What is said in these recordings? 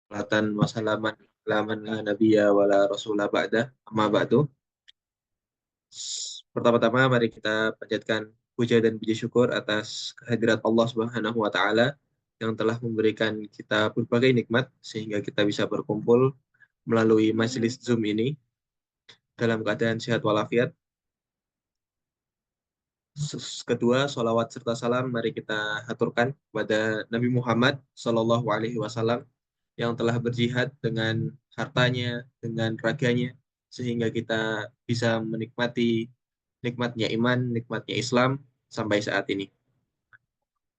Salatan wa salaman laman la nabiyya wa la rasula ba'da amma ba'du. Pertama-tama mari kita panjatkan puja dan puji syukur atas kehadirat Allah Subhanahu wa taala yang telah memberikan kita berbagai nikmat sehingga kita bisa berkumpul melalui majelis Zoom ini dalam keadaan sehat walafiat. Kedua, sholawat serta salam mari kita haturkan kepada Nabi Muhammad Shallallahu Alaihi Wasallam yang telah berjihad dengan hartanya, dengan raganya, sehingga kita bisa menikmati nikmatnya iman, nikmatnya Islam sampai saat ini.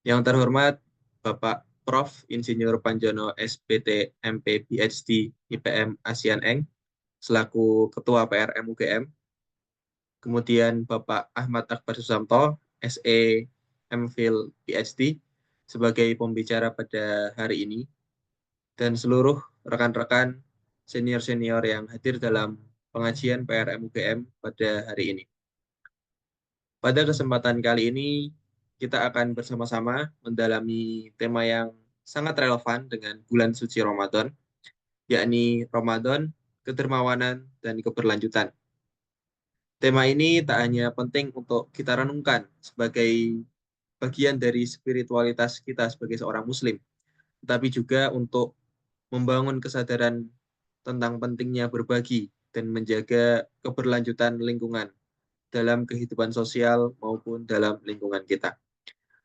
Yang terhormat Bapak Prof. Insinyur Panjono SPT MP PhD IPM ASEAN Eng selaku Ketua PRM UGM. Kemudian Bapak Ahmad Akbar Susamto SE MPhil PhD sebagai pembicara pada hari ini, dan seluruh rekan-rekan senior-senior yang hadir dalam pengajian PRM UGM pada hari ini. Pada kesempatan kali ini, kita akan bersama-sama mendalami tema yang sangat relevan dengan bulan suci Ramadan, yakni Ramadan, kedermawanan, dan keberlanjutan. Tema ini tak hanya penting untuk kita renungkan sebagai bagian dari spiritualitas kita sebagai seorang Muslim, tetapi juga untuk membangun kesadaran tentang pentingnya berbagi dan menjaga keberlanjutan lingkungan dalam kehidupan sosial maupun dalam lingkungan kita.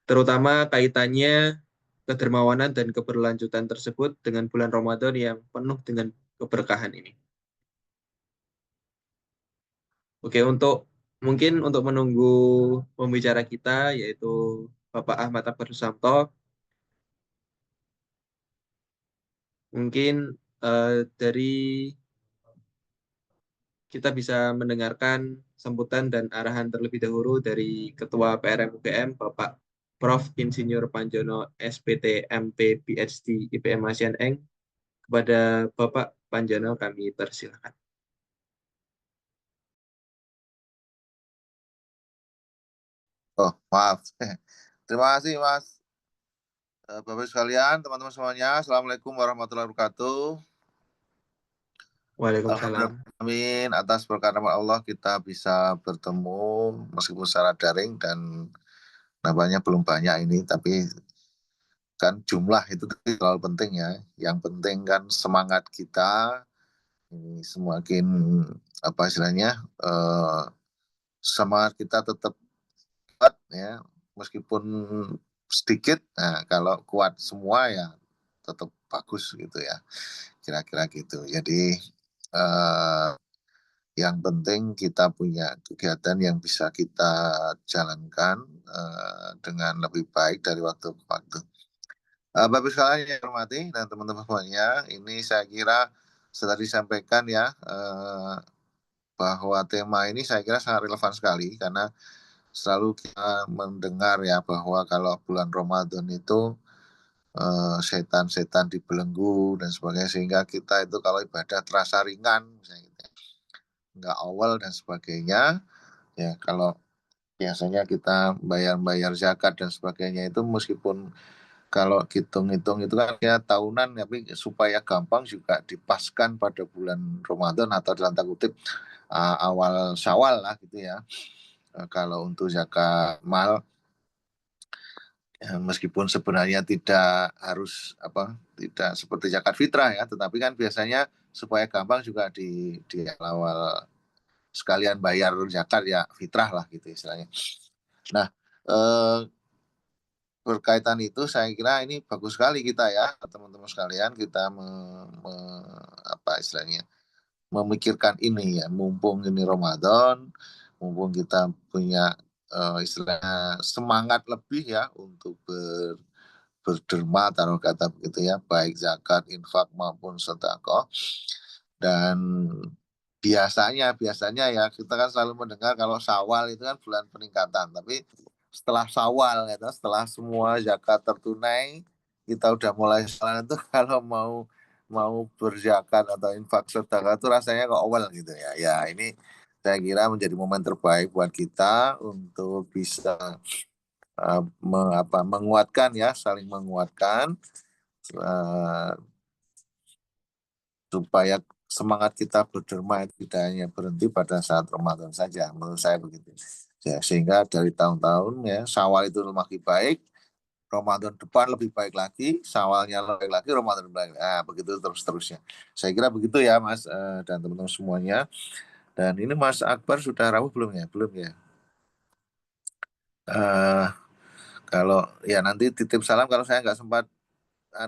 Terutama kaitannya kedermawanan dan keberlanjutan tersebut dengan bulan Ramadan yang penuh dengan keberkahan ini. Oke, untuk menunggu pembicara kita yaitu Bapak Ahmad Akbar Susamto, mungkin dari kita bisa mendengarkan sambutan dan arahan terlebih dahulu dari Ketua PRM UGM, Bapak Prof. Insinyur Panjono SPT MP PhD IPM ASEAN Eng. Kepada Bapak Panjono kami persilakan. Oh, maaf. Terima kasih, Mas. Bapak sekalian, teman-teman semuanya, Assalamualaikum warahmatullahi wabarakatuh. Waalaikumsalam. Alhamdulillah, amin. Atas berkat rahmat Allah kita bisa bertemu meskipun secara daring dan namanya belum banyak ini, tapi kan jumlah itu terlalu penting ya. Yang penting kan semangat kita ini semakin apa istilahnya semangat kita tetap kuat ya, meskipun sedikit. Nah, kalau kuat semua ya tetap bagus gitu ya, kira-kira gitu. Jadi eh, yang penting kita punya kegiatan yang bisa kita jalankan dengan lebih baik dari waktu ke waktu. Bapak sekalian yang hormati dan teman-teman semuanya, ini saya kira setelah disampaikan ya bahwa tema ini saya kira sangat relevan sekali karena selalu kita mendengar ya bahwa kalau bulan Ramadan itu setan-setan dibelenggu dan sebagainya, sehingga kita itu kalau ibadah terasa ringan misalnya gitu ya, nggak awal dan sebagainya ya. Kalau biasanya kita bayar-bayar zakat dan sebagainya itu meskipun kalau hitung-hitung itu kan ya tahunan, tapi supaya gampang juga dipaskan pada bulan Ramadan atau dalam tanda kutip awal Syawal lah gitu ya. Kalau untuk zakat mal ya, meskipun sebenarnya tidak harus apa, tidak seperti zakat fitrah ya, tetapi kan biasanya supaya gampang juga di awal sekalian bayar zakat ya fitrah lah gitu istilahnya. Nah, eh, berkaitan itu saya kira ini bagus sekali kita ya teman-teman sekalian kita apa istilahnya memikirkan ini ya, mumpung ini Ramadan, mumpung kita punya istilahnya semangat lebih ya untuk berderma taruh kata begitu ya, baik zakat, infak maupun sedekah. Dan biasanya ya kita kan selalu mendengar kalau Syawal itu kan bulan peningkatan, tapi setelah Syawal gitu, setelah semua zakat tertunai, kita udah mulai salah itu kalau mau mau berzakat atau infak sedekah itu rasanya kok awal gitu ya. Ya ini saya kira menjadi momen terbaik buat kita untuk bisa menguatkan ya, saling menguatkan uh, supaya semangat kita berderma itu tidak hanya berhenti pada saat Ramadan saja, menurut saya begitu. Ya, sehingga dari tahun-tahun ya Syawal itu lebih baik, Ramadan depan lebih baik lagi, Syawalnya lebih baik lagi, Ramadan lebih baik. Nah, begitu terus-terusnya. Saya kira begitu ya Mas dan teman-teman semuanya. Dan ini Mas Akbar sudah rawuh belum ya? Belum ya. Uh, Kalau ya nanti titip salam kalau saya nggak sempat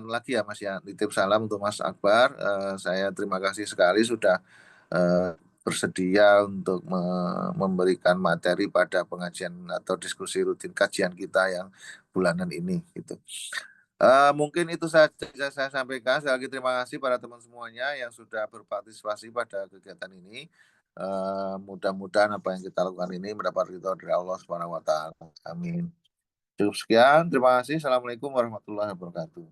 lagi ya Mas ya, titip salam untuk Mas Akbar. Saya terima kasih sekali sudah bersedia untuk memberikan materi pada pengajian atau diskusi rutin kajian kita yang bulanan ini gitu. Mungkin itu saja bisa saya sampaikan. Sekali lagi terima kasih pada teman semuanya yang sudah berpartisipasi pada kegiatan ini. Mudah-mudahan apa yang kita lakukan ini mendapat ridho dari Allah Subhanahu wa taala. Amin. Cukup sekian, terima kasih. Assalamualaikum warahmatullahi wabarakatuh.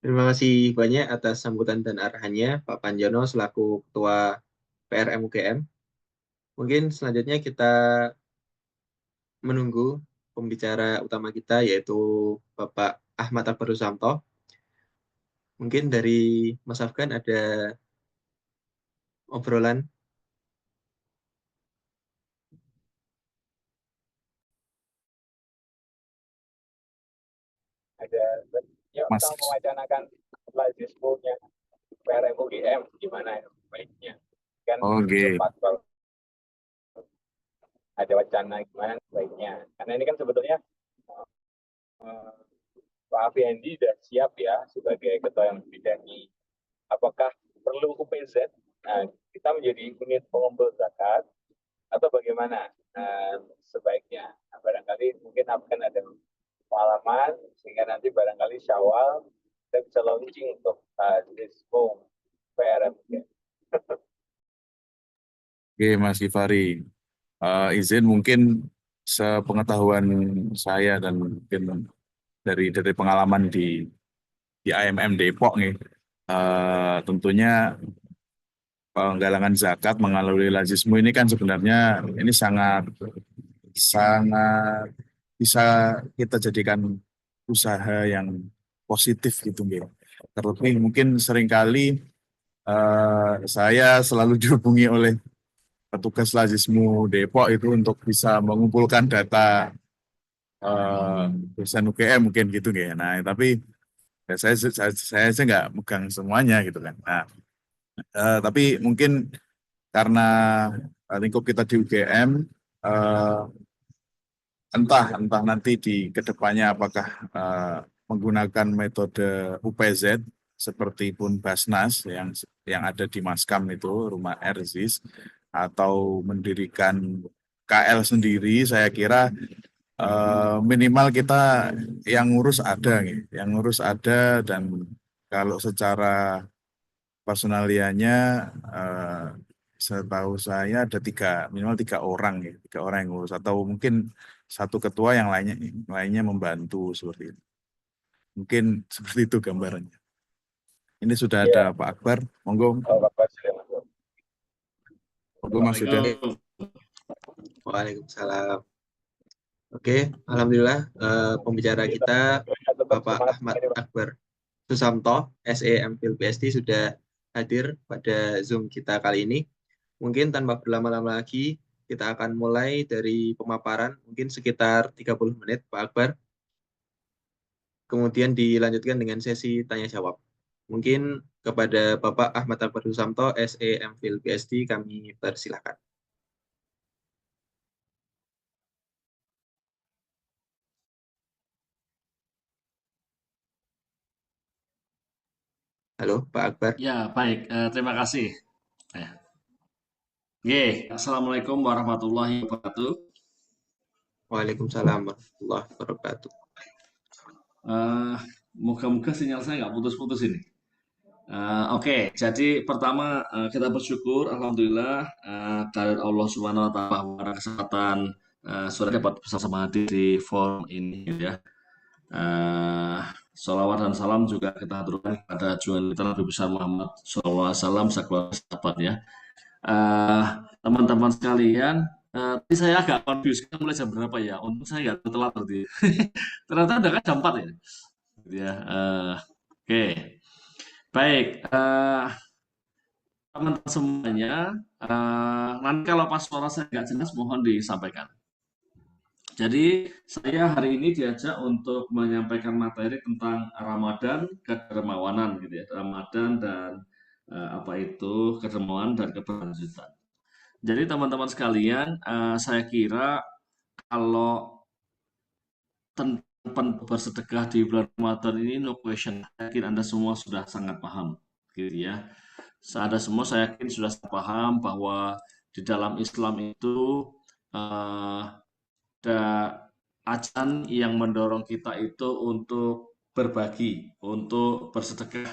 Terima kasih banyak atas sambutan dan arahannya Pak Panjono selaku Ketua PRM UGM. Mungkin selanjutnya kita menunggu pembicara utama kita yaitu Bapak Ahmad Akbar Susanto. Mungkin dari Mas Afgan ada obrolan. Yuk Mas. kita mewacanakan lazismunya PRM UGM gimana ya baiknya kan sempat kalau ada wacana gimana baiknya karena ini kan sebetulnya Pak Afendi sudah siap ya sebagai ketua yang membidangi apakah perlu UPZ kita menjadi unit pengumpul zakat atau bagaimana sebaiknya barangkali mungkin akan ada pengalaman sehingga nanti barangkali Syawal kita bisa launching untuk Dismo PRM. Oke, Mas Gifari. Izin mungkin sepengetahuan saya dan mungkin dari pengalaman di AMM Depok nih, tentunya penggalangan zakat melalui lazismu ini kan sebenarnya ini sangat bisa kita jadikan usaha yang positif gitu, gitu. Terlebih mungkin seringkali saya selalu dihubungi oleh petugas lazismu Depok itu untuk bisa mengumpulkan data dosen UGM mungkin gitu ya. Nah, tapi ya saya nggak megang semuanya gitu kan. Nah, tapi mungkin karena lingkup kita di UGM, entah nanti di kedepannya apakah menggunakan metode UPZ seperti pun Basnas yang ada di Maskam itu rumah Erzis atau mendirikan KL sendiri, saya kira minimal kita yang ngurus ada, gitu. Yang ngurus ada dan kalau secara personalianya setahu saya ada minimal tiga orang ya, 3 orang yang ngurus atau mungkin satu ketua yang lainnya membantu seperti itu. Mungkin seperti itu gambarannya. Ini sudah ada Pak Akbar, monggo. Monggo Mas sudah. Waalaikumsalam. Oke, alhamdulillah pembicara kita Bapak Ahmad Akbar Susanto, SE/MPhil PhD sudah hadir pada Zoom kita kali ini. Mungkin tanpa berlama-lama lagi, kita akan mulai dari pemaparan, mungkin sekitar 30 menit, Pak Akbar. Kemudian dilanjutkan dengan sesi tanya-jawab. Mungkin kepada Bapak Ahmad Akbar Susanto, SE/MPhil PhD, kami persilahkan. Halo, Pak Akbar. Ya, baik. Terima kasih. Assalamualaikum warahmatullahi wabarakatuh. Waalaikumsalam warahmatullahi wabarakatuh. Moga-moga sinyal saya nggak putus-putus ini. Oke, jadi pertama kita bersyukur, alhamdulillah dari Allah Subhanahu Wa Taala bahwa kesempatan sudah dapat bersama hadir di forum ini ya. Salawat dan salam juga kita aturkan kepada junjungan kita Nabi besar Muhammad SAW, sekeluarga sahabat ya. Teman-teman sekalian, Tadi saya agak confused, kita mulai jam berapa ya? Untung saya nggak telat tadi. Ternyata udah kan jam 4 ya. Gitu ya. Oke, baik. Teman-teman semuanya, nanti kalau pas suara saya nggak jelas, mohon disampaikan. Jadi saya hari ini diajak untuk menyampaikan materi tentang Ramadan, kedermawanan gitu ya. Ramadan dan apa itu kedermawanan dan keberlanjutan. Jadi teman-teman sekalian, saya kira kalau tentang bersedekah di bulan Ramadan ini no question. Saya yakin Anda semua sudah sangat paham gitu ya. Anda semua saya yakin sudah paham bahwa di dalam Islam itu ada ajaran yang mendorong kita itu untuk berbagi, untuk bersedekah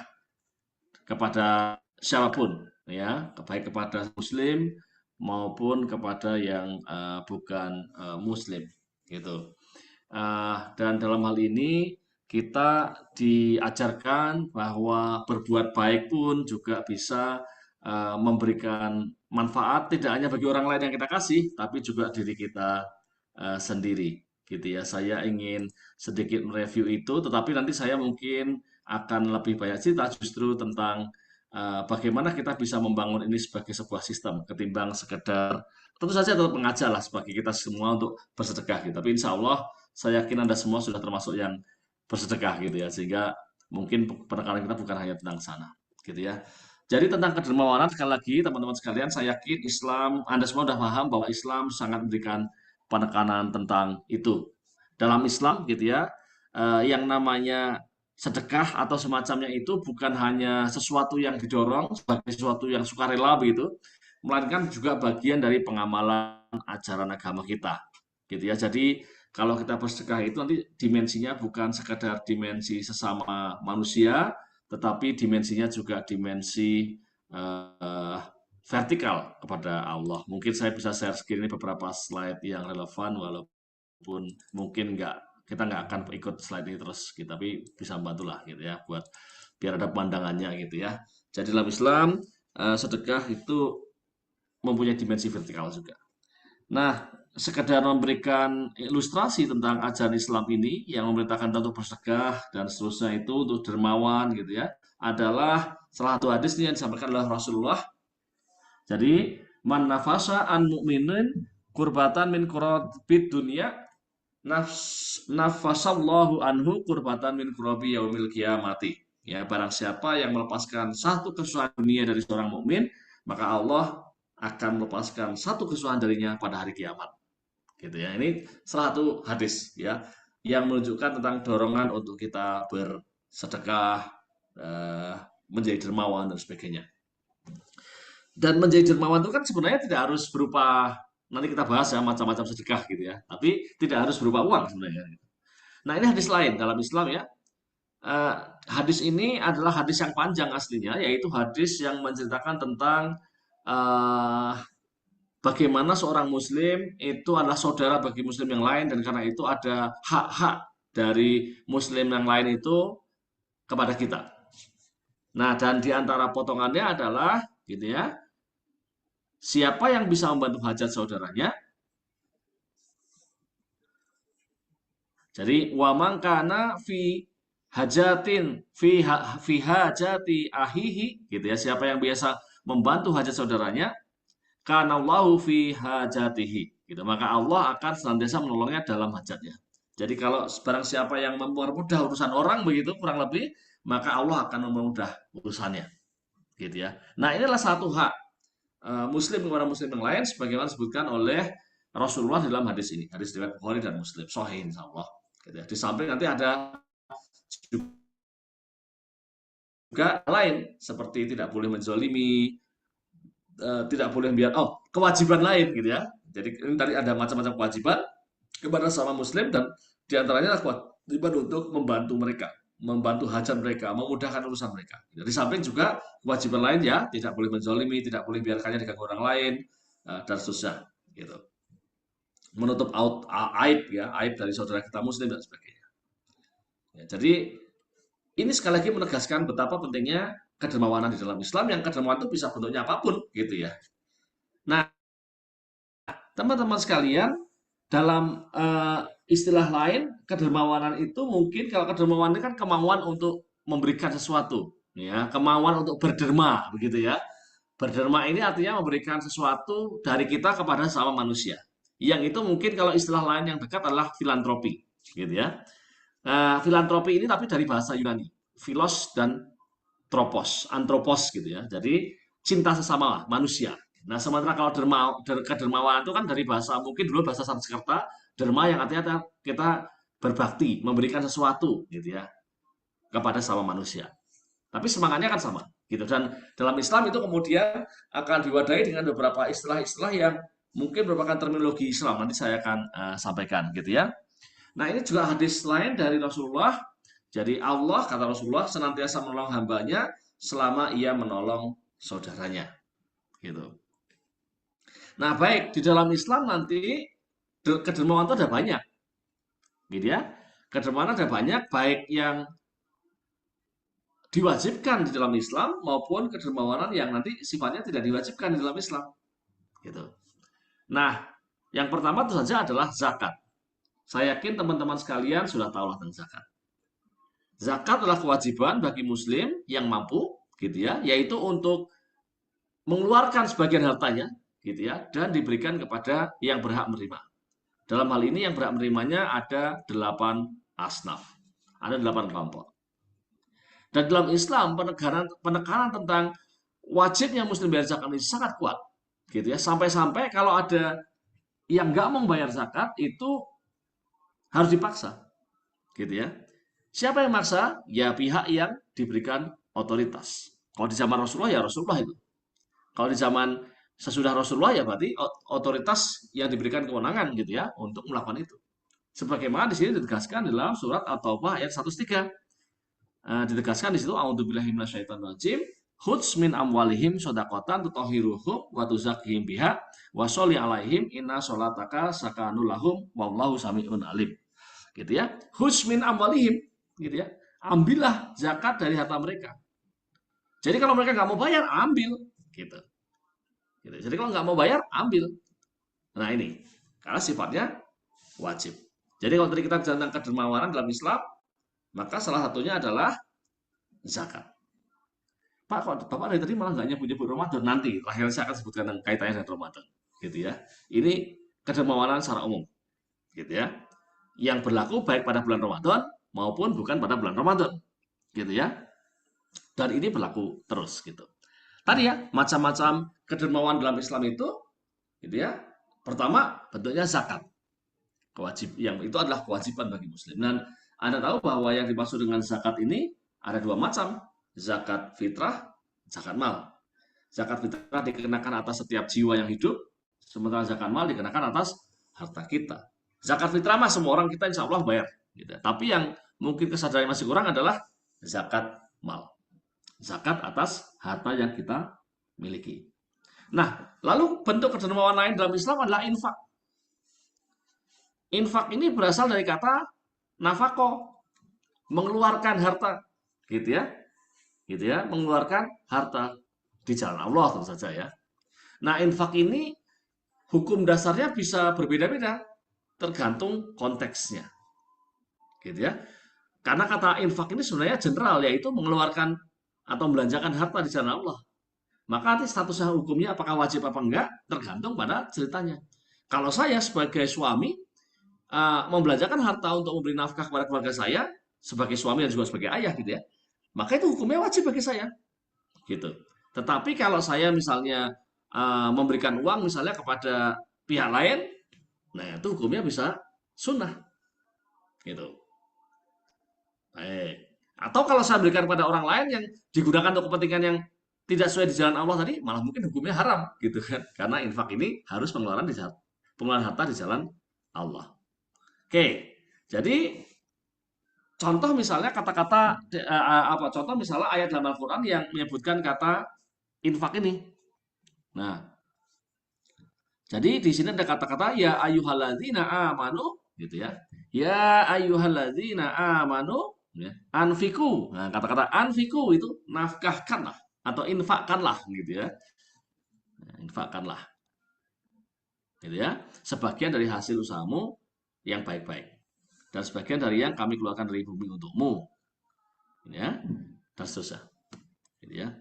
kepada siapapun, ya, baik kepada Muslim maupun kepada yang bukan Muslim, gitu. Dan dalam hal ini kita diajarkan bahwa berbuat baik pun juga bisa memberikan manfaat tidak hanya bagi orang lain yang kita kasih, tapi juga diri kita sendiri, gitu ya. Saya ingin sedikit mereview itu, tetapi nanti saya mungkin akan lebih banyak cerita justru tentang bagaimana kita bisa membangun ini sebagai sebuah sistem ketimbang sekedar tentu saja tetap mengajak lah sebagai kita semua untuk bersedekah gitu. Tapi insya Allah saya yakin Anda semua sudah termasuk yang bersedekah gitu ya, sehingga mungkin penekanan kita bukan hanya tentang sana, gitu ya. Jadi tentang kedermawanan sekali lagi teman-teman sekalian, saya yakin Islam, Anda semua sudah paham bahwa Islam sangat memberikan penekanan tentang itu. Dalam Islam gitu ya, yang namanya sedekah atau semacamnya itu bukan hanya sesuatu yang didorong sebagai sesuatu yang sukarela begitu, melainkan juga bagian dari pengamalan ajaran agama kita, gitu ya. Jadi kalau kita bersedekah itu nanti dimensinya bukan sekadar dimensi sesama manusia, tetapi dimensinya juga dimensi vertikal kepada Allah. Mungkin saya bisa share screen ini beberapa slide yang relevan, walaupun mungkin kita nggak akan ikut slide ini terus, gitu, tapi bisa membantulah gitu ya, buat biar ada pandangannya gitu ya. Jadi dalam Islam sedekah itu mempunyai dimensi vertikal juga. Nah, sekedar memberikan ilustrasi tentang ajaran Islam ini yang memerintahkan untuk bersedekah dan seterusnya itu untuk dermawan gitu ya, adalah salah satu hadis yang disampaikan oleh Rasulullah. Jadi, man nafasa an mu'minin kurbatan min kurabid dunia nafasallahu anhu kurbatan min kurabi yaumil qiyamati. Ya, barang siapa yang melepaskan satu kesusahan dunia dari seorang mukmin, maka Allah akan melepaskan satu kesusahan darinya pada hari kiamat. Gitu ya. Ini salah satu hadis ya yang menunjukkan tentang dorongan untuk kita bersedekah, menjadi dermawan dan sebagainya. Dan menjadi dermawan itu kan sebenarnya tidak harus berupa, nanti kita bahas ya macam-macam sedekah gitu ya, tapi tidak harus berupa uang sebenarnya. Nah, ini hadis lain dalam Islam ya. Hadis ini adalah hadis yang panjang aslinya, yaitu hadis yang menceritakan tentang bagaimana seorang muslim itu adalah saudara bagi muslim yang lain, dan karena itu ada hak-hak dari muslim yang lain itu kepada kita. Nah, dan di antara potongannya adalah gitu ya, siapa yang bisa membantu hajat saudaranya. Jadi wa man kana fi hajatin fi hajati ahihi gitu ya, siapa yang biasa membantu hajat saudaranya, kanallahu fi hajatihi gitu, maka Allah akan senantiasa menolongnya dalam hajatnya. Jadi kalau barang siapa yang mempermudah urusan orang begitu kurang lebih, maka Allah akan mempermudah urusannya gitu ya. Nah, inilah satu hak muslim kepada muslim yang lain sebagaimana disebutkan oleh Rasulullah dalam hadis ini, hadis riwayat Bukhari dan Muslim, sahih insyaallah gitu ya. Di samping nanti ada juga lain seperti tidak boleh menzolimi, tidak boleh biar kewajiban lain gitu ya. Jadi ini tadi ada macam-macam kewajiban kepada sama muslim, dan diantaranya adalah kewajiban untuk membantu mereka, membantu hajat mereka, memudahkan urusan mereka. Di samping juga kewajiban lain ya, tidak boleh menzolimi, tidak boleh biarkannya diganggu orang lain, dan seterusnya gitu. Menutup aib ya, aib dari saudara kita muslim dan sebagainya. Ya, jadi ini sekali lagi menegaskan betapa pentingnya kedermawanan di dalam Islam, yang kedermawanan itu bisa bentuknya apapun gitu ya. Nah, teman-teman sekalian, dalam istilah lain, kedermawanan itu mungkin kalau kedermawanan itu kan kemauan untuk memberikan sesuatu, ya, kemauan untuk berderma, begitu ya. Berderma ini artinya memberikan sesuatu dari kita kepada sesama manusia. Yang itu mungkin kalau istilah lain yang dekat adalah filantropi, gitu ya. Filantropi ini tapi dari bahasa Yunani, philos dan tropos, antropos gitu ya. Jadi cinta sesama manusia. Nah, sementara kalau kedermawanan itu kan dari bahasa mungkin dulu bahasa Sanskerta, derma yang artinya kita berbakti, memberikan sesuatu gitu ya kepada sama manusia. Tapi semangatnya kan sama gitu. Dan dalam Islam itu kemudian akan diwadahi dengan beberapa istilah-istilah yang mungkin merupakan terminologi Islam. Nanti saya akan sampaikan gitu ya. Nah, ini juga hadis lain dari Rasulullah. Jadi Allah, kata Rasulullah, senantiasa menolong hambanya selama ia menolong saudaranya. Gitu. Nah, baik, di dalam Islam nanti kedermawanan itu ada banyak. Gitu ya. Kedermawanan ada banyak, baik yang diwajibkan di dalam Islam maupun kedermawanan yang nanti sifatnya tidak diwajibkan di dalam Islam. Gitu. Nah, yang pertama tentu saja adalah zakat. Saya yakin teman-teman sekalian sudah tahu tentang zakat. Zakat adalah kewajiban bagi muslim yang mampu, gitu ya, yaitu untuk mengeluarkan sebagian hartanya, gitu ya, dan diberikan kepada yang berhak menerima. Dalam hal ini yang berhak menerimanya ada 8 asnaf, ada 8 kelompok. Dan dalam Islam penekanan tentang wajibnya muslim bayar zakat ini sangat kuat, gitu ya, sampai-sampai kalau ada yang nggak mau bayar zakat itu harus dipaksa, gitu ya. Siapa yang maksa? Ya pihak yang diberikan otoritas. Kalau di zaman Rasulullah ya Rasulullah itu. Kalau di zaman sesudah Rasulullah ya berarti otoritas yang diberikan kewenangan gitu ya untuk melakukan itu. Sebagaimana di sini ditegaskan dalam surat At-Taubah ayat 103. Ditegaskan di situ a'udzubillahi minasyaitonirrajim Huds min amwalihim shadaqatan tutahhiruhum wa tuzakkihim biha wa sholli alaihim inna sholataka sakanul lahum wallahu sami'un alim. Gitu ya. Huds min amwalihim gitu ya. Ambillah zakat dari harta mereka. Jadi kalau mereka nggak mau bayar, ambil gitu. Jadi kalau nggak mau bayar, ambil. Nah ini, karena sifatnya wajib. Jadi kalau tadi kita bicara tentang kedermawanan dalam Islam, maka salah satunya adalah zakat. Pak, kok Bapak dari tadi malah nggak nyebut-nyebut Ramadan? Nanti, akhirnya saya akan sebutkan tentang kaitannya dengan Ramadan. Gitu ya. Ini kedermawanan secara umum. Gitu ya. Yang berlaku baik pada bulan Ramadan maupun bukan pada bulan Ramadan. Gitu ya. Dan ini berlaku terus gitu. Tadi ya, macam-macam kedermawanan dalam Islam itu gitu ya. Pertama, bentuknya zakat. Yang itu adalah kewajiban bagi muslim. Dan Anda tahu bahwa yang dimaksud dengan zakat ini ada 2 macam. Zakat fitrah, zakat mal. Zakat fitrah dikenakan atas setiap jiwa yang hidup, sementara zakat mal dikenakan atas harta kita. Zakat fitrah mah semua orang kita insya Allah bayar. Gitu. Tapi yang mungkin kesadaran masih kurang adalah zakat mal. Zakat atas harta yang kita miliki. Nah, lalu bentuk kedermawanan lain dalam Islam adalah infak. Infak ini berasal dari kata nafako, mengeluarkan harta, gitu ya, mengeluarkan harta di jalan Allah tentu saja ya. Nah, infak ini hukum dasarnya bisa berbeda-beda, tergantung konteksnya, gitu ya. Karena kata infak ini sebenarnya general, yaitu mengeluarkan atau membelanjakan harta di jalan Allah. Maka nanti statusnya hukumnya apakah wajib apa enggak tergantung pada ceritanya. Kalau saya sebagai suami membelanjakan harta untuk memberi nafkah kepada keluarga saya sebagai suami dan juga sebagai ayah gitu ya, maka itu hukumnya wajib bagi saya gitu. Tetapi kalau saya misalnya memberikan uang misalnya kepada pihak lain, nah itu hukumnya bisa sunnah gitu. Atau kalau saya berikan kepada orang lain yang digunakan untuk kepentingan yang tidak sesuai di jalan Allah tadi, malah mungkin hukumnya haram gitu kan. Karena infak ini harus pengeluaran harta di jalan Allah. Oke, jadi contoh misalnya kata-kata contoh misalnya ayat dalam Al-Qur'an yang menyebutkan kata infak ini. Nah, jadi di sini ada kata-kata ya ayyuhalladzina amanu gitu ya. Ya ayyuhalladzina amanu ya, anfiku. Nah, kata-kata anfiku itu nafkahkanlah atau infakkanlah gitu ya. Nah, infakkanlah. gitu ya. Sebagian dari hasil usahamu yang baik-baik, dan sebagian dari yang kami keluarkan dari bumi untukmu, ya, dan seterusnya, gitu ya.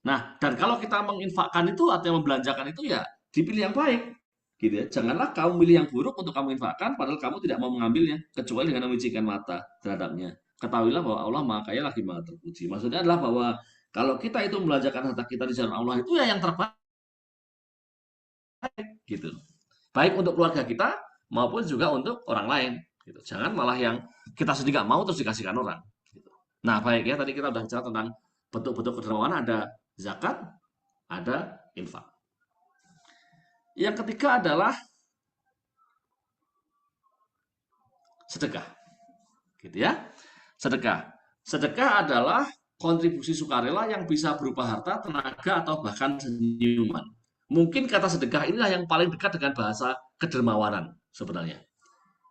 Nah, dan kalau kita menginfakkan itu atau membelanjakan itu ya dipilih yang baik, gitu ya. Janganlah kamu milih yang buruk untuk kamu infakkan, padahal kamu tidak mau mengambilnya, kecuali dengan memicikkan mata terhadapnya. Ketahuilah bahwa Allah Maha Kaya lagi Maha Terpuji. Maksudnya adalah bahwa kalau kita itu membelanjakan harta kita di jalan Allah itu ya yang terbaik, gitu. Baik untuk keluarga kita maupun juga untuk orang lain, gitu. Jangan malah yang kita sendiri nggak mau terus dikasihkan orang, gitu. Nah, baik ya, tadi kita sudah bicara tentang bentuk-bentuk kedermawanan, ada zakat, ada infak. Yang ketiga adalah sedekah, gitu ya. Sedekah. Sedekah adalah kontribusi sukarela yang bisa berupa harta, tenaga, atau bahkan senyuman. Mungkin kata sedekah inilah yang paling dekat dengan bahasa kedermawanan sebenarnya.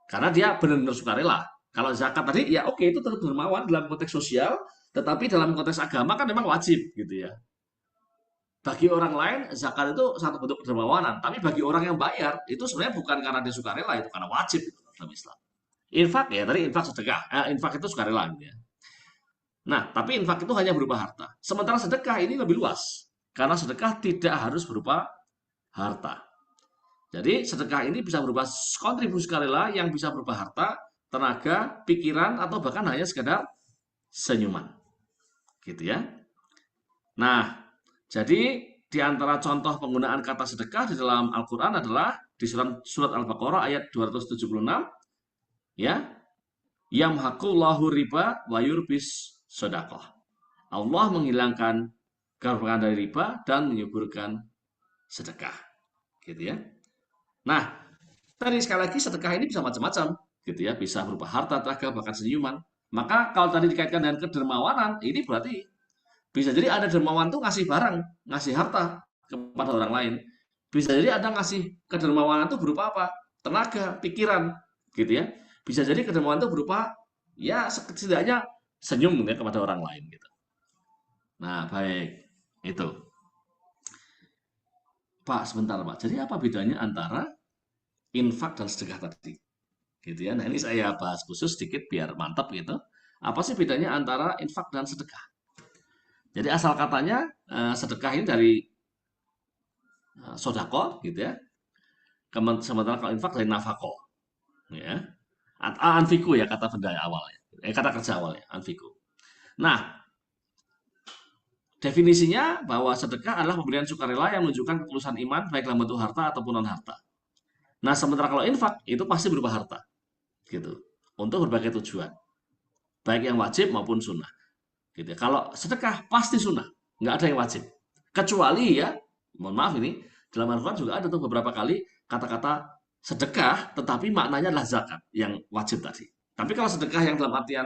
Karena dia benar-benar sukarela. Kalau zakat tadi, ya oke, itu tetap dermawan dalam konteks sosial, tetapi dalam konteks agama kan memang wajib, gitu ya. Bagi orang lain, zakat itu satu bentuk kedermawanan. Tapi bagi orang yang bayar, itu sebenarnya bukan karena dia sukarela, itu karena wajib dalam Islam. Infak ya, tadi infak sedekah. Infak itu sukarela, gitu ya. Nah, tapi infak itu hanya berupa harta. Sementara sedekah ini lebih luas. Karena sedekah tidak harus berupa harta. Jadi sedekah ini bisa berupa kontribusi sukarela yang bisa berupa harta, tenaga, pikiran, atau bahkan hanya sekedar senyuman. Gitu ya. Nah, jadi di antara contoh penggunaan kata sedekah di dalam Al-Quran adalah di surat Al-Baqarah ayat 276, ya, yamhaqullahu riba wa yurbis sedekah. Allah menghilangkan keberkahan dari riba dan menyuburkan sedekah, gitu ya. Nah, tadi sekali lagi sedekah ini bisa macam-macam, gitu ya, bisa berupa harta, tenaga, bahkan senyuman. Maka kalau tadi dikaitkan dengan kedermawanan, ini berarti bisa jadi ada dermawan tuh ngasih barang, ngasih harta kepada orang lain. Bisa jadi ada ngasih kedermawanan tuh berupa apa? Tenaga, pikiran, gitu ya. Bisa jadi kedermawanan itu berupa ya setidaknya senyum ya kepada orang lain gitu. Nah, baik. Itu. Pak, sebentar, Pak. Jadi apa bedanya antara infak dan sedekah tadi? Gitu ya. Nah, ini saya bahas khusus sedikit biar mantap gitu. Apa sih bedanya antara infak dan sedekah? Jadi asal katanya sedekah ini dari sodako gitu ya. Sementara kalau infak dari nafako, ya. Anfiku ya kata benda awalnya. Kata kerja awalnya, anfiku. Nah, definisinya bahwa sedekah adalah pemberian sukarela yang menunjukkan ketulusan iman baik dalam bentuk harta ataupun non harta. Nah, sementara kalau infak itu pasti berupa harta, gitu, untuk berbagai tujuan, baik yang wajib maupun sunnah. Gitu. Kalau sedekah pasti sunnah, nggak ada yang wajib. Kecuali ya, mohon maaf ini, dalam Al-Quran juga ada tuh beberapa kali kata-kata sedekah, tetapi maknanya adalah zakat yang wajib tadi. Tapi kalau sedekah yang dalam artian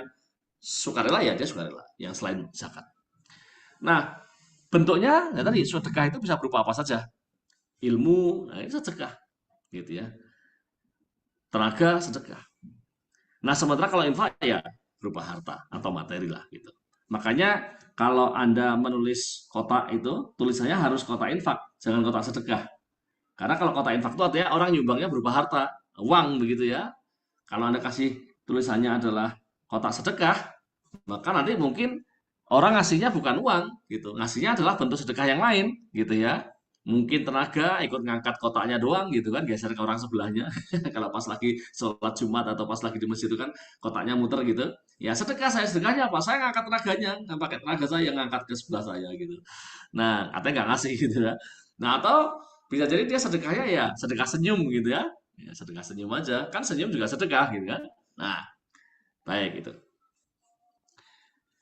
sukarela ya dia sukarela, yang selain zakat. Nah, bentuknya ya tadi sedekah itu bisa berupa apa saja. Ilmu, nah itu sedekah, gitu ya. Tenaga sedekah. Nah, sementara kalau infak ya berupa harta atau materi lah gitu. Makanya kalau Anda menulis kotak itu, tulisannya harus kotak infak, jangan kotak sedekah. Karena kalau kotak infak itu artinya orang nyumbangnya berupa harta, uang begitu ya. Kalau Anda kasih tulisannya adalah kotak sedekah, maka nanti mungkin orang ngasihnya bukan uang gitu, ngasihnya adalah bentuk sedekah yang lain gitu ya. Mungkin tenaga ikut ngangkat kotaknya doang gitu kan, geser ke orang sebelahnya. Kalau pas lagi sholat Jumat atau pas lagi di masjid itu kan kotaknya muter gitu. Ya sedekah, saya sedekahnya apa? Saya ngangkat tenaganya, nggak pakai tenaga saya ngangkat ke sebelah saya gitu. Nah, katanya nggak ngasih gitu ya. Nah, atau bisa jadi dia sedekahnya ya sedekah senyum gitu ya. Ya sedekah senyum aja, kan senyum juga sedekah gitu kan. Nah, baik itu.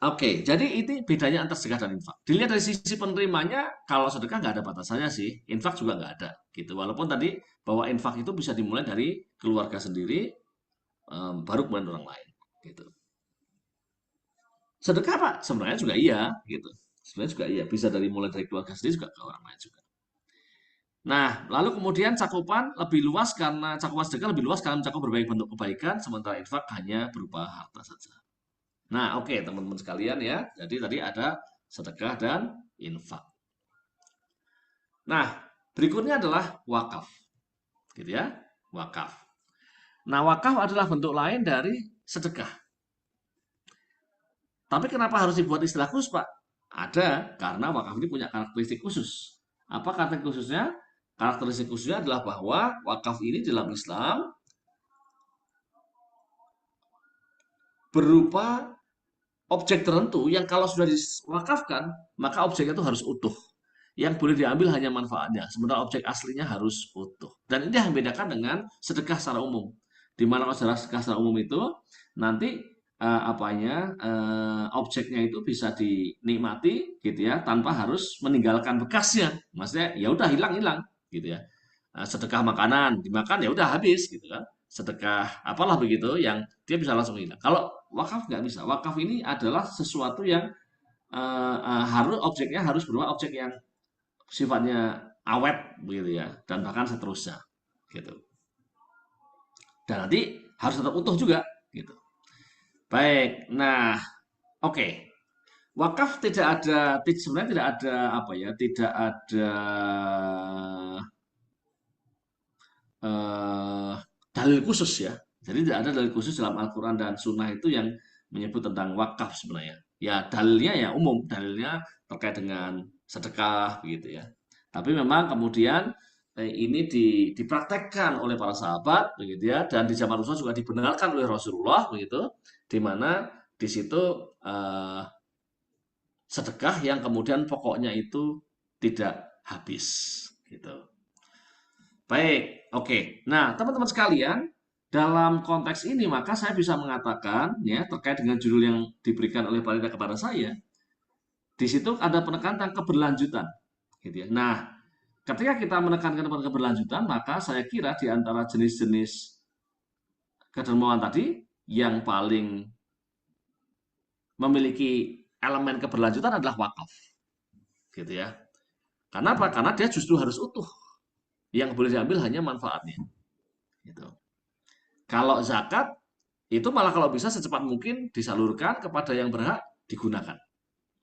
Oke, jadi ini bedanya antara sedekah dan infak. Dilihat dari sisi penerimanya, kalau sedekah nggak ada batasannya sih, infak juga nggak ada, gitu. Walaupun tadi bahwa infak itu bisa dimulai dari keluarga sendiri, baru kemudian orang lain, gitu. Sedekah Pak, sebenarnya juga iya, gitu. Sebenarnya juga iya, bisa mulai dari keluarga sendiri juga ke orang lain juga. Nah, lalu kemudian cakupan lebih luas karena cakupan sedekah lebih luas karena mencakup berbagai bentuk kebaikan, sementara infak hanya berupa harta saja. Nah, oke, teman-teman sekalian ya. Jadi tadi ada sedekah dan infak. Nah, berikutnya adalah wakaf. gitu ya, wakaf. Nah, wakaf adalah bentuk lain dari sedekah. Tapi kenapa harus dibuat istilah khusus, Pak? Ada, karena wakaf ini punya karakteristik khusus. Apa karakteristik khususnya? Karakteristik khususnya adalah bahwa wakaf ini dalam Islam berupa objek tertentu yang kalau sudah diwakafkan, maka objeknya itu harus utuh. Yang boleh diambil hanya manfaatnya, sementara objek aslinya harus utuh. Dan ini yang membedakan dengan sedekah secara umum. Di mana kalau sedekah secara umum itu nanti objeknya itu bisa dinikmati gitu ya, tanpa harus meninggalkan bekasnya. Maksudnya ya udah hilang-hilang gitu ya. Sedekah makanan dimakan ya udah habis gitu kan. Sedekah apalah begitu yang dia bisa langsung hilang. Kalau wakaf nggak bisa. Wakaf ini adalah sesuatu yang harus objeknya harus berupa objek yang sifatnya awet begitu ya, dan bahkan seterusnya gitu. Dan nanti harus tetap utuh juga gitu. Baik, nah oke. Wakaf sebenarnya tidak ada apa ya, tidak ada dalil khusus ya. Jadi tidak ada dalil khusus dalam Al-Quran dan Sunnah itu yang menyebut tentang wakaf sebenarnya. Ya dalilnya ya umum, dalilnya terkait dengan sedekah begitu ya. Tapi memang kemudian ini dipraktekkan oleh para sahabat begitu ya, dan di zaman Rasulullah juga dibenarkan oleh Rasulullah begitu, di mana di situ sedekah yang kemudian pokoknya itu tidak habis gitu. Baik, oke. Nah, teman-teman sekalian, dalam konteks ini maka saya bisa mengatakan ya terkait dengan judul yang diberikan oleh panitia kepada saya, di situ ada penekanan tentang keberlanjutan, gitu ya. Nah, ketika kita menekankan pada keberlanjutan, maka saya kira di antara jenis-jenis kedermawan tadi yang paling memiliki elemen keberlanjutan adalah wakaf, gitu ya. Karena apa? Karena dia justru harus utuh. Yang boleh diambil hanya manfaatnya. Gitu. Kalau zakat, itu malah kalau bisa secepat mungkin disalurkan kepada yang berhak digunakan.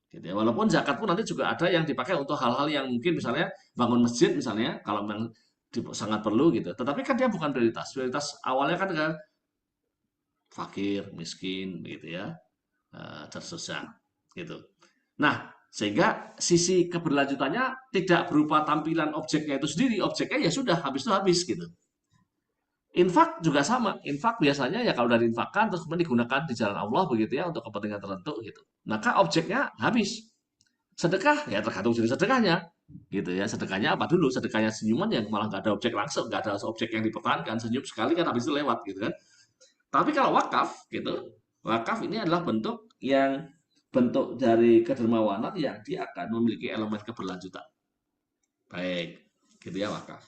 Gitu ya. Walaupun zakat pun nanti juga ada yang dipakai untuk hal-hal yang mungkin misalnya bangun masjid misalnya, kalau memang sangat perlu gitu. Tetapi kan dia bukan prioritas. Prioritas awalnya kan fakir, miskin, gitu ya, tersusah, gitu. Nah, sehingga sisi keberlanjutannya tidak berupa tampilan objeknya itu sendiri, objeknya ya sudah habis itu habis gitu. Infak juga sama, infak biasanya ya kalau dari infakkan terus kemudian digunakan di jalan Allah begitu ya untuk kepentingan tertentu gitu. Maka objeknya habis. Sedekah ya tergantung jenis sedekahnya gitu ya. Sedekahnya apa dulu? Sedekahnya senyuman yang malah nggak ada objek langsung, nggak ada objek yang dipertahankan, senyum sekali kan habis itu lewat gitu kan. Tapi kalau wakaf gitu, wakaf ini adalah bentuk dari kedermawanan yang dia akan memiliki elemen keberlanjutan. Baik, gitu ya wakaf.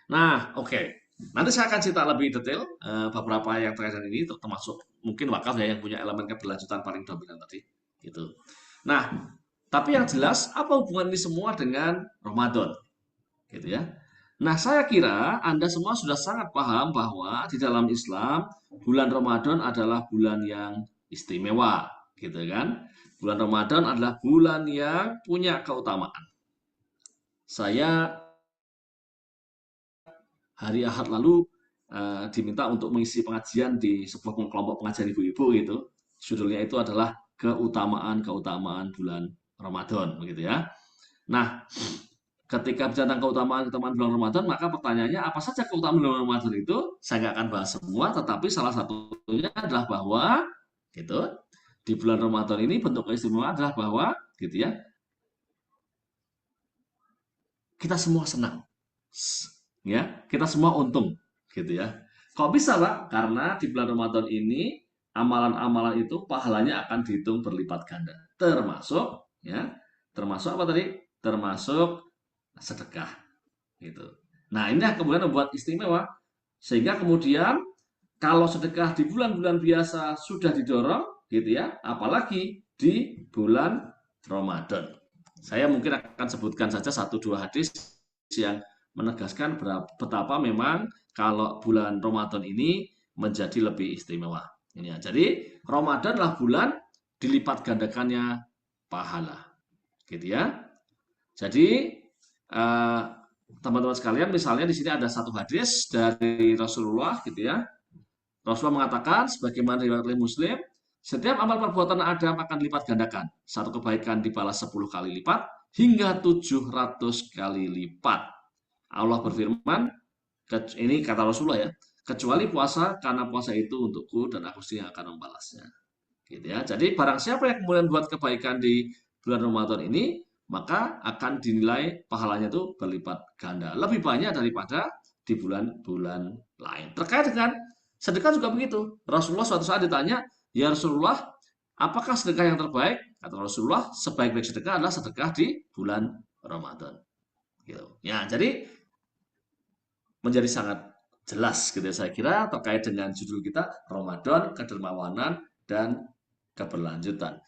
Nah, oke. Nanti saya akan cerita lebih detail beberapa yang terkait dengan ini, termasuk mungkin wakaf ya yang punya elemen keberlanjutan paling dominan tadi. Gitu. Nah, tapi yang jelas apa hubungan ini semua dengan Ramadan? Gitu ya. Nah, saya kira Anda semua sudah sangat paham bahwa di dalam Islam bulan Ramadan adalah bulan yang istimewa, gitu kan? Bulan Ramadan adalah bulan yang punya keutamaan. Saya hari Ahad lalu diminta untuk mengisi pengajian di sebuah kelompok pengajian ibu-ibu gitu. Judulnya itu adalah keutamaan-keutamaan bulan Ramadan, begitu ya. Nah, ketika bicara tentang keutamaan bulan Ramadan, maka pertanyaannya apa saja keutamaan bulan Ramadan itu? Saya nggak akan bahas semua, tetapi salah satunya adalah bahwa gitu di bulan Ramadan ini bentuk keistimewaan adalah bahwa gitu ya kita semua senang, ya kita semua untung, gitu ya. Kok bisa Pak? Karena di bulan Ramadan ini amalan-amalan itu pahalanya akan dihitung berlipat ganda, termasuk apa tadi? Termasuk sedekah gitu. Nah, ini kemudian membuat istimewa sehingga kemudian kalau sedekah di bulan-bulan biasa sudah didorong gitu ya, apalagi di bulan Ramadan. Saya mungkin akan sebutkan saja 1-2 hadis yang menegaskan betapa memang kalau bulan Ramadan ini menjadi lebih istimewa. Ini ya. Jadi Ramadan adalah bulan dilipat gandakannya pahala. Gitu ya. Jadi teman-teman sekalian, misalnya di sini ada satu hadis dari Rasulullah gitu ya. Rasulullah mengatakan sebagaimana riwayat oleh Muslim, setiap amal perbuatan Adam akan dilipat gandakan. Satu kebaikan dibalas 10 kali lipat hingga 700 kali lipat. Allah berfirman, ini kata Rasulullah ya, kecuali puasa, karena puasa itu untukku dan aku sendiri akan membalasnya. Gitu ya. Jadi barang siapa yang kemudian buat kebaikan di bulan Ramadan ini, maka akan dinilai pahalanya itu berlipat ganda, lebih banyak daripada di bulan-bulan lain. Terkait dengan sedekah juga begitu. Rasulullah suatu saat ditanya, ya Rasulullah, apakah sedekah yang terbaik? Kata Rasulullah, sebaik-baik sedekah adalah sedekah di bulan Ramadan. Gitu. Ya, jadi menjadi sangat jelas gitu ya, saya kira terkait dengan judul kita Ramadan, kedermawanan dan keberlanjutan.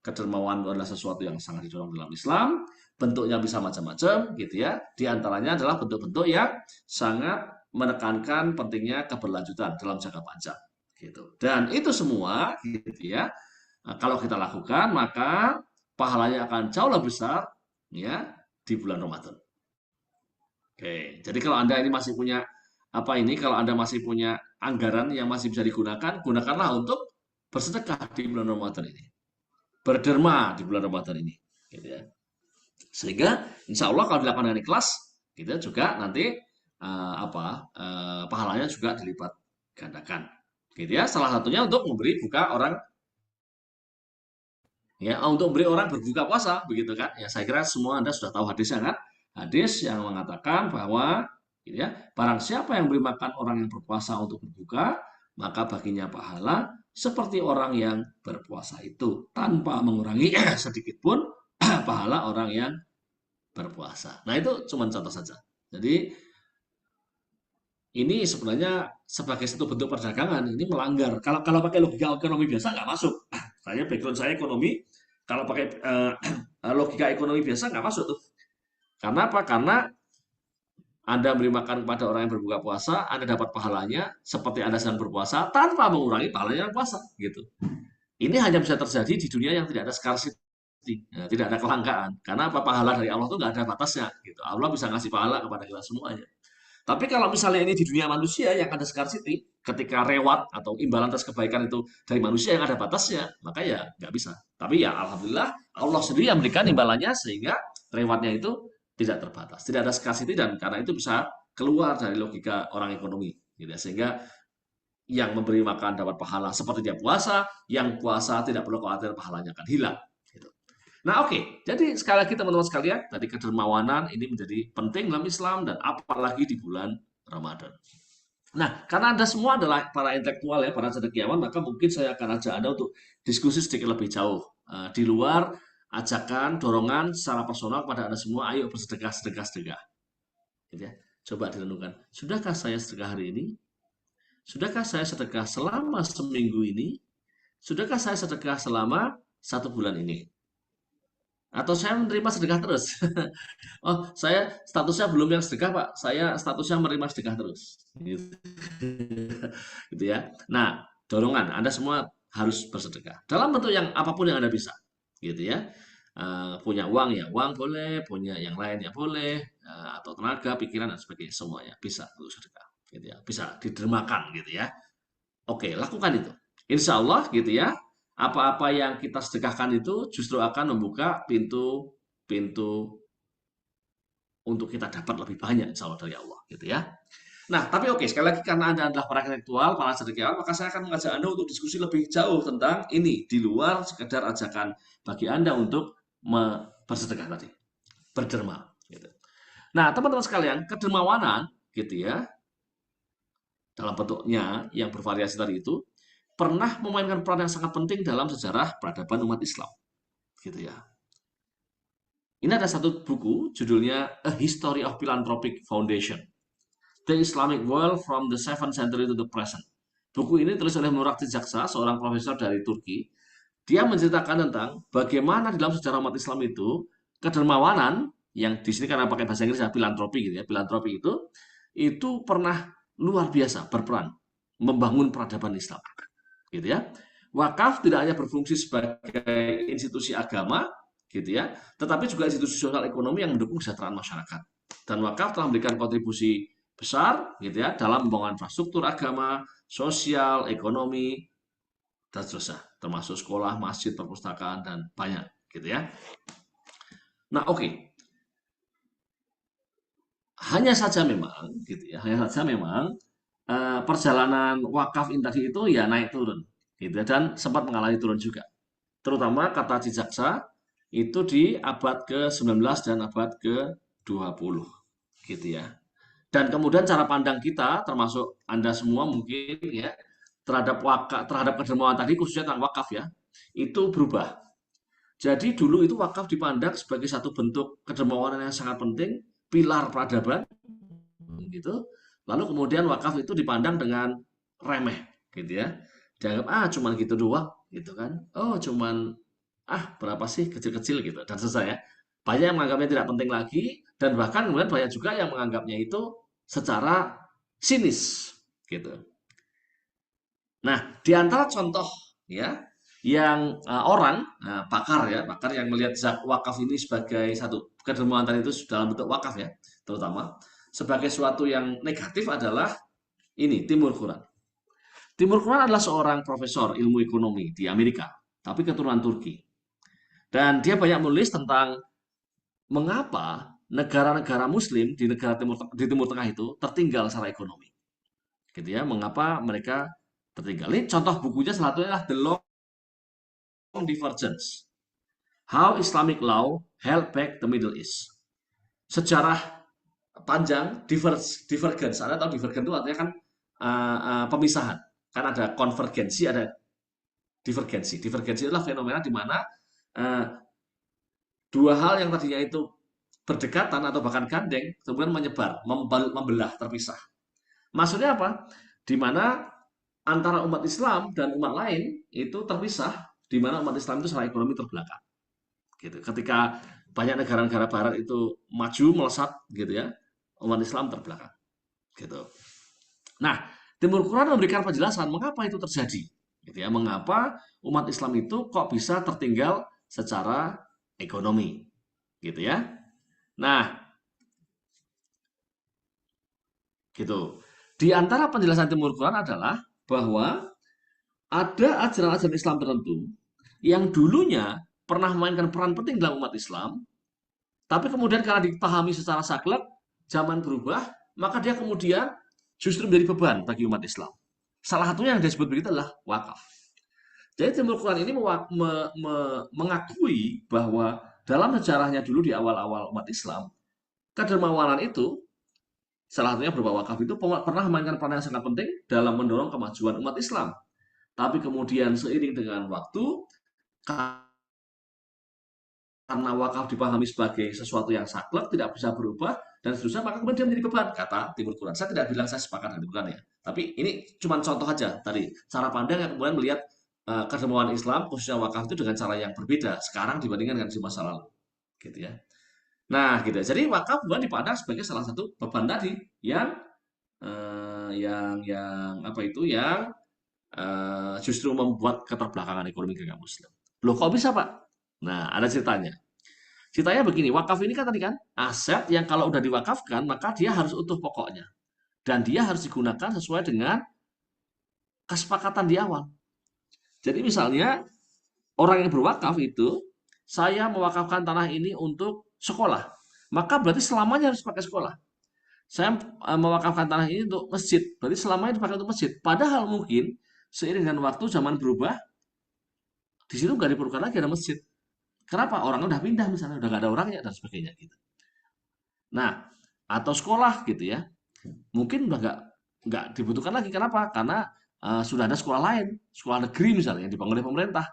Kedermawanan adalah sesuatu yang sangat didorong dalam Islam, bentuknya bisa macam-macam gitu ya. Di antaranya adalah bentuk-bentuk yang sangat menekankan pentingnya keberlanjutan dalam jangka panjang gitu. Dan itu semua gitu ya. Kalau kita lakukan maka pahalanya akan jauh lebih besar ya di bulan Ramadan. Oke, jadi kalau Anda ini masih punya kalau Anda masih punya anggaran yang masih bisa digunakan, gunakanlah untuk bersedekah di bulan Ramadan ini. Berderma di bulan Ramadan ini, gitu ya. Sehingga insya Allah kalau dilakukan dengan ikhlas, kita juga nanti pahalanya juga dilipat gandakan, gitu ya. Salah satunya untuk memberi buka orang, ya, untuk memberi orang berbuka puasa, begitu kan? Ya, saya kira semua Anda sudah tahu hadisnya kan? Hadis yang mengatakan bahwa gitu ya, barang siapa yang beri makan orang yang berpuasa untuk berbuka, maka baginya pahala seperti orang yang berpuasa itu tanpa mengurangi sedikit pun pahala orang yang berpuasa. Nah, itu cuma contoh saja. Jadi ini sebenarnya sebagai satu bentuk perdagangan, ini melanggar. Kalau pakai logika ekonomi biasa nggak masuk. Saya background saya ekonomi, kalau pakai logika ekonomi biasa nggak masuk tuh. Karena apa? Karena Anda beri makan kepada orang yang berbuka puasa, Anda dapat pahalanya seperti Anda sedang berpuasa tanpa mengurangi pahalanya yang puasa, gitu. Ini hanya bisa terjadi di dunia yang tidak ada scarcity, ya, tidak ada kelangkaan. Karena apa? Pahala dari Allah itu nggak ada batasnya, gitu. Allah bisa ngasih pahala kepada kita semuanya. Tapi kalau misalnya ini di dunia manusia yang ada scarcity, ketika reward atau imbalan atas kebaikan itu dari manusia yang ada batasnya, maka ya nggak bisa. Tapi ya alhamdulillah Allah sendiri yang memberikan imbalannya sehingga rewardnya itu tidak terbatas, tidak ada scarcity, dan karena itu bisa keluar dari logika orang ekonomi, gitu ya. Sehingga yang memberi makan dapat pahala seperti dia puasa, yang puasa tidak perlu khawatir pahalanya akan hilang. Gitu. Nah, oke. Jadi sekali lagi teman-teman sekalian, tadi kedermawanan ini menjadi penting dalam Islam dan apalagi di bulan Ramadan. Nah, karena Anda semua adalah para intelektual ya, para cendekiawan, maka mungkin saya akan ajak Anda untuk diskusi sedikit lebih jauh di luar ajakan, dorongan secara personal kepada Anda semua, ayo bersedekah, sedekah. Gitu ya. Coba direnungkan, sudahkah saya sedekah hari ini? Sudahkah saya sedekah selama seminggu ini? Sudahkah saya sedekah selama 1 bulan ini? Atau saya menerima sedekah terus? Oh, saya statusnya belum yang sedekah, Pak. Saya statusnya menerima sedekah terus. Gitu. Gitu ya. Nah, dorongan, Anda semua harus bersedekah. Dalam bentuk yang apapun yang Anda bisa. Gitu ya. Punya uang ya uang boleh, punya yang lain ya boleh, atau tenaga, pikiran dan sebagainya, semuanya bisa untuk sedekah, gitu ya, bisa didermakan gitu ya. Oke, lakukan itu. Insya Allah gitu ya, apa-apa yang kita sedekahkan itu justru akan membuka pintu untuk kita dapat lebih banyak insya Allah dari Allah gitu ya. Nah, tapi oke, sekali lagi karena Anda adalah para intelektual, para cendekiawan, maka saya akan mengajak Anda untuk diskusi lebih jauh tentang ini di luar sekedar ajakan bagi Anda untuk bersedekah tadi, berderma. Gitu. Nah, teman-teman sekalian, kedermawanan, gitu ya, dalam bentuknya yang bervariasi tadi itu, pernah memainkan peran yang sangat penting dalam sejarah peradaban umat Islam, gitu ya. Ini ada satu buku, judulnya A History of Philanthropic Foundation, The Islamic World from the 7th Century to the Present. Buku ini ditulis oleh Murakti Jaksa, seorang profesor dari Turki. Dia menceritakan tentang bagaimana dalam sejarah umat Islam itu kedermawanan, yang di sini karena pakai bahasa Inggris ya filantropi gitu ya, filantropi itu pernah luar biasa berperan membangun peradaban Islam, gitu ya. Wakaf tidak hanya berfungsi sebagai institusi agama, gitu ya, tetapi juga institusi sosial ekonomi yang mendukung kesejahteraan masyarakat. Dan wakaf telah memberikan kontribusi besar gitu ya dalam pembangunan infrastruktur agama, sosial, ekonomi, dan seterusnya, termasuk sekolah, masjid, perpustakaan, dan banyak gitu ya. Nah, oke. Hanya saja memang gitu ya, hanya saja memang perjalanan wakaf ini tadi itu ya naik turun gitu ya, dan sempat mengalami turun juga. Terutama kata Cijaksa itu di abad ke-19 dan abad ke-20 gitu ya. Dan kemudian cara pandang kita termasuk Anda semua mungkin ya terhadap kedermawanan tadi khususnya tentang wakaf ya, itu berubah. Jadi dulu itu wakaf dipandang sebagai satu bentuk kedermawanan yang sangat penting, pilar peradaban gitu. Lalu kemudian wakaf itu dipandang dengan remeh gitu ya. Dianggap cuman gitu doang gitu kan. Oh, cuman berapa sih kecil-kecil gitu dan selesai ya. Banyak yang menganggapnya tidak penting lagi dan bahkan kemudian banyak juga yang menganggapnya itu secara sinis gitu. Nah, di antara contoh ya yang orang pakar yang melihat wakaf ini sebagai satu kedermawanan itu dalam bentuk wakaf ya, terutama sebagai suatu yang negatif adalah ini Timur Quran. Timur Quran adalah seorang profesor ilmu ekonomi di Amerika, tapi keturunan Turki. Dan dia banyak menulis tentang mengapa negara-negara Muslim di Timur Tengah itu tertinggal secara ekonomi. Gitu ya, mengapa mereka tertinggal. Ini contoh bukunya salah satunya adalah The Long Divergence. How Islamic Law Held Back the Middle East. Sejarah panjang divergence. Anda tahu divergence itu artinya kan pemisahan. Kan ada konvergensi, ada divergensi. Divergensi adalah fenomena di mana dua hal yang tadinya itu berdekatan atau bahkan gandeng, kemudian menyebar, membelah, terpisah. Maksudnya apa? Di mana antara umat Islam dan umat lain itu terpisah, di mana umat Islam itu secara ekonomi terbelakang. Gitu. Ketika banyak negara-negara Barat itu maju melesat, gitu ya, umat Islam terbelakang. Gitu. Nah, Timur Quran memberikan penjelasan mengapa itu terjadi. Gitu ya, mengapa umat Islam itu kok bisa tertinggal secara ekonomi. Gitu ya. Nah, gitu. Di antara penjelasan Timur Quran adalah bahwa ada ajaran-ajaran Islam tertentu yang dulunya pernah memainkan peran penting dalam umat Islam, tapi kemudian karena dipahami secara saklek, zaman berubah, maka dia kemudian justru menjadi beban bagi umat Islam. Salah satunya yang disebut begitu adalah wakaf. Jadi Timur Quran ini mengakui bahwa dalam sejarahnya dulu di awal-awal umat Islam, kedermawanan itu salah satunya berupa wakaf itu pernah memainkan peran yang sangat penting dalam mendorong kemajuan umat Islam. Tapi kemudian seiring dengan waktu, karena wakaf dipahami sebagai sesuatu yang saklek, tidak bisa berubah, dan seterusnya, maka kemudian dia menjadi beban, kata Timur Quran. Saya tidak bilang saya sepakat dengan Timur Quran ya, tapi ini cuma contoh aja tadi, cara pandang yang kemudian melihat kedermawanan Islam, khususnya wakaf itu dengan cara yang berbeda sekarang dibandingkan dengan di masa lalu. Gitu ya. Nah, gitu. Jadi wakaf kemudian dipandang sebagai salah satu beban tadi yang justru membuat keterbelakangan ekonomi negara Muslim. Loh, kok bisa, Pak? Nah, ada ceritanya. Ceritanya begini, wakaf ini kan tadi kan aset yang kalau udah diwakafkan, maka dia harus utuh pokoknya. Dan dia harus digunakan sesuai dengan kesepakatan di awal. Jadi misalnya, orang yang berwakaf itu, saya mewakafkan tanah ini untuk sekolah. Maka berarti selamanya harus pakai sekolah. Saya mewakafkan tanah ini untuk masjid. Berarti selamanya dipakai untuk masjid. Padahal mungkin seiring dengan waktu zaman berubah, di situ nggak diperlukan lagi ada masjid. Kenapa? Orang udah pindah misalnya, udah nggak ada orangnya dan sebagainya gitu. Nah, atau sekolah gitu ya, mungkin udah nggak dibutuhkan lagi. Kenapa? Karena sudah ada sekolah lain, sekolah negeri misalnya yang dibangun oleh pemerintah.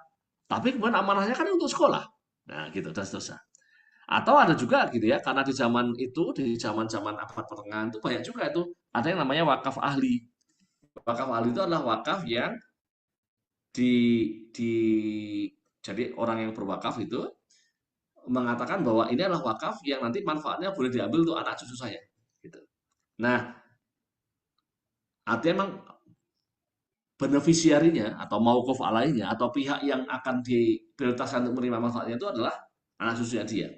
Tapi kemudian amanahnya kan untuk sekolah. Nah, gitu dan seterusnya. Atau ada juga gitu ya, karena di zaman itu, di zaman-zaman abad pertengahan itu banyak juga itu ada yang namanya wakaf ahli. Wakaf ahli itu adalah wakaf yang jadi orang yang berwakaf itu mengatakan bahwa ini adalah wakaf yang nanti manfaatnya boleh diambil untuk anak cucu saya. Gitu. Nah, artinya memang beneficiarinya atau mauquf alainya atau pihak yang akan diprioritaskan untuk menerima manfaatnya itu adalah anak cucunya dia.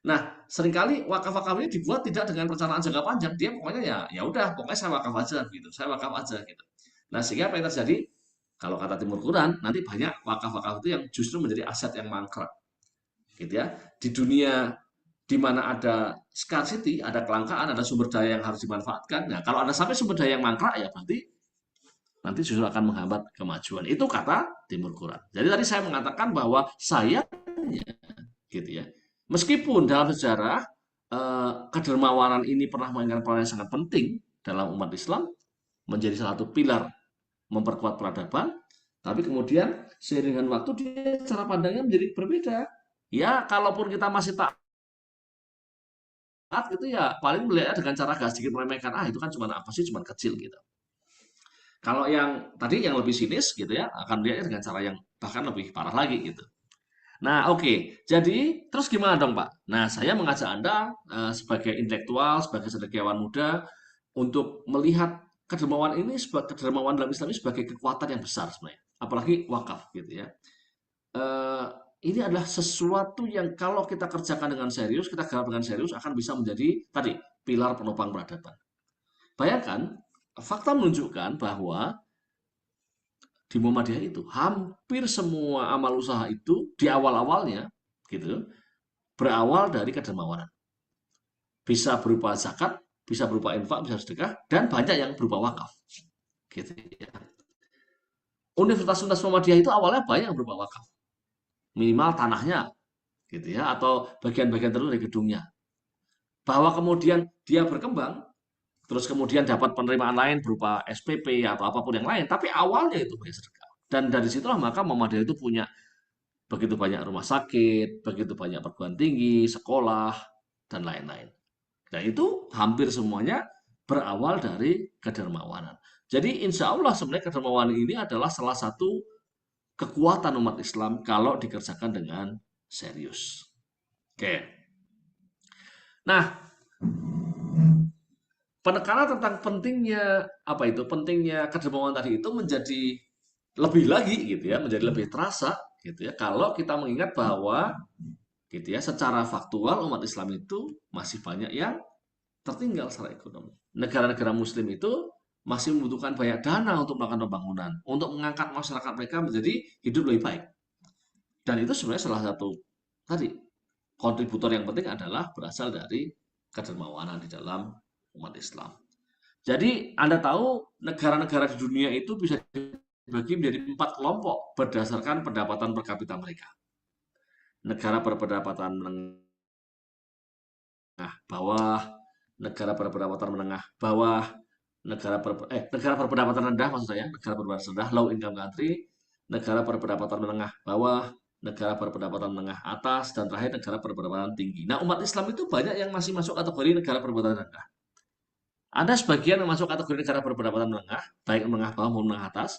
Nah, seringkali wakaf-wakaf ini dibuat tidak dengan perencanaan jangka panjang. Dia pokoknya ya udah, pokoknya saya wakaf aja gitu. Saya wakaf aja gitu. Nah, sehingga apa yang terjadi? Kalau kata Timur Quran, nanti banyak wakaf-wakaf itu yang justru menjadi aset yang mangkrak, gitu ya. Di dunia di mana ada scarcity, ada kelangkaan, ada sumber daya yang harus dimanfaatkan. Nah, kalau ada sampai sumber daya yang mangkrak, ya berarti nanti justru akan menghambat kemajuan. Itu kata Timur Quran. Jadi tadi saya mengatakan bahwa saya, gitu ya, meskipun dalam sejarah kedermawanan ini pernah mainkan peran yang sangat penting dalam umat Islam, menjadi salah satu pilar memperkuat peradaban, tapi kemudian seiring dengan waktu dia cara pandangnya menjadi berbeda. Ya, kalaupun kita masih taat gitu ya, paling melihatnya dengan cara agak sedikit meremehkan, itu kan cuma apa sih, cuma kecil gitu. Kalau yang tadi yang lebih sinis gitu ya, akan melihatnya dengan cara yang bahkan lebih parah lagi gitu. Nah, oke. Jadi, terus gimana dong, Pak? Nah, saya mengajak Anda sebagai intelektual, sebagai cendekiawan muda, untuk melihat kedermawan ini, kedermawan dalam Islam ini sebagai kekuatan yang besar sebenarnya. Apalagi wakaf gitu ya. Eh, ini adalah sesuatu yang kalau kita kerjakan dengan serius, kita garap dengan serius, akan bisa menjadi tadi pilar penopang peradaban. Bayangkan, fakta menunjukkan bahwa di Muhammadiyah itu hampir semua amal usaha itu di awal-awalnya gitu berawal dari kedermawanan. Bisa berupa zakat, bisa berupa infak, bisa sedekah, dan banyak yang berupa wakaf. Gitu ya. Universitas Muhammadiyah itu awalnya banyak yang berupa wakaf. Minimal tanahnya gitu ya, atau bagian-bagian tertentu dari gedungnya. Bahwa kemudian dia berkembang, terus kemudian dapat penerimaan lain berupa SPP atau apapun yang lain, tapi awalnya itu banyak sedekah. Dan dari situlah maka Muhammadiyah itu punya begitu banyak rumah sakit, begitu banyak perguruan tinggi, sekolah, dan lain-lain. Dan itu hampir semuanya berawal dari kedermawanan. Jadi insya Allah sebenarnya kedermawanan ini adalah salah satu kekuatan umat Islam kalau dikerjakan dengan serius. Oke. Nah, penekanan tentang pentingnya apa itu? Pentingnya kedermawanan tadi itu menjadi lebih lagi gitu ya, menjadi lebih terasa gitu ya. Kalau kita mengingat bahwa gitu ya, secara faktual umat Islam itu masih banyak yang tertinggal secara ekonomi. Negara-negara muslim itu masih membutuhkan banyak dana untuk melakukan pembangunan, untuk mengangkat masyarakat mereka menjadi hidup lebih baik. Dan itu sebenarnya salah satu tadi kontributor yang penting adalah berasal dari kedermawanan di dalam umat Islam. Jadi Anda tahu negara-negara di dunia itu bisa dibagi menjadi 4 kelompok berdasarkan pendapatan per kapita mereka. Negara berpendapatan menengah bawah, negara berpendapatan menengah bawah, negara berpendapatan rendah maksud saya, negara berpendapatan rendah, low income country, negara berpendapatan menengah bawah, negara berpendapatan menengah atas, dan terakhir negara berpendapatan tinggi. Nah, umat Islam itu banyak yang masih masuk kategori negara berpendapatan rendah. Ada sebagian yang masuk kategori negara berpendapatan menengah, baik menengah bawah maupun menengah atas,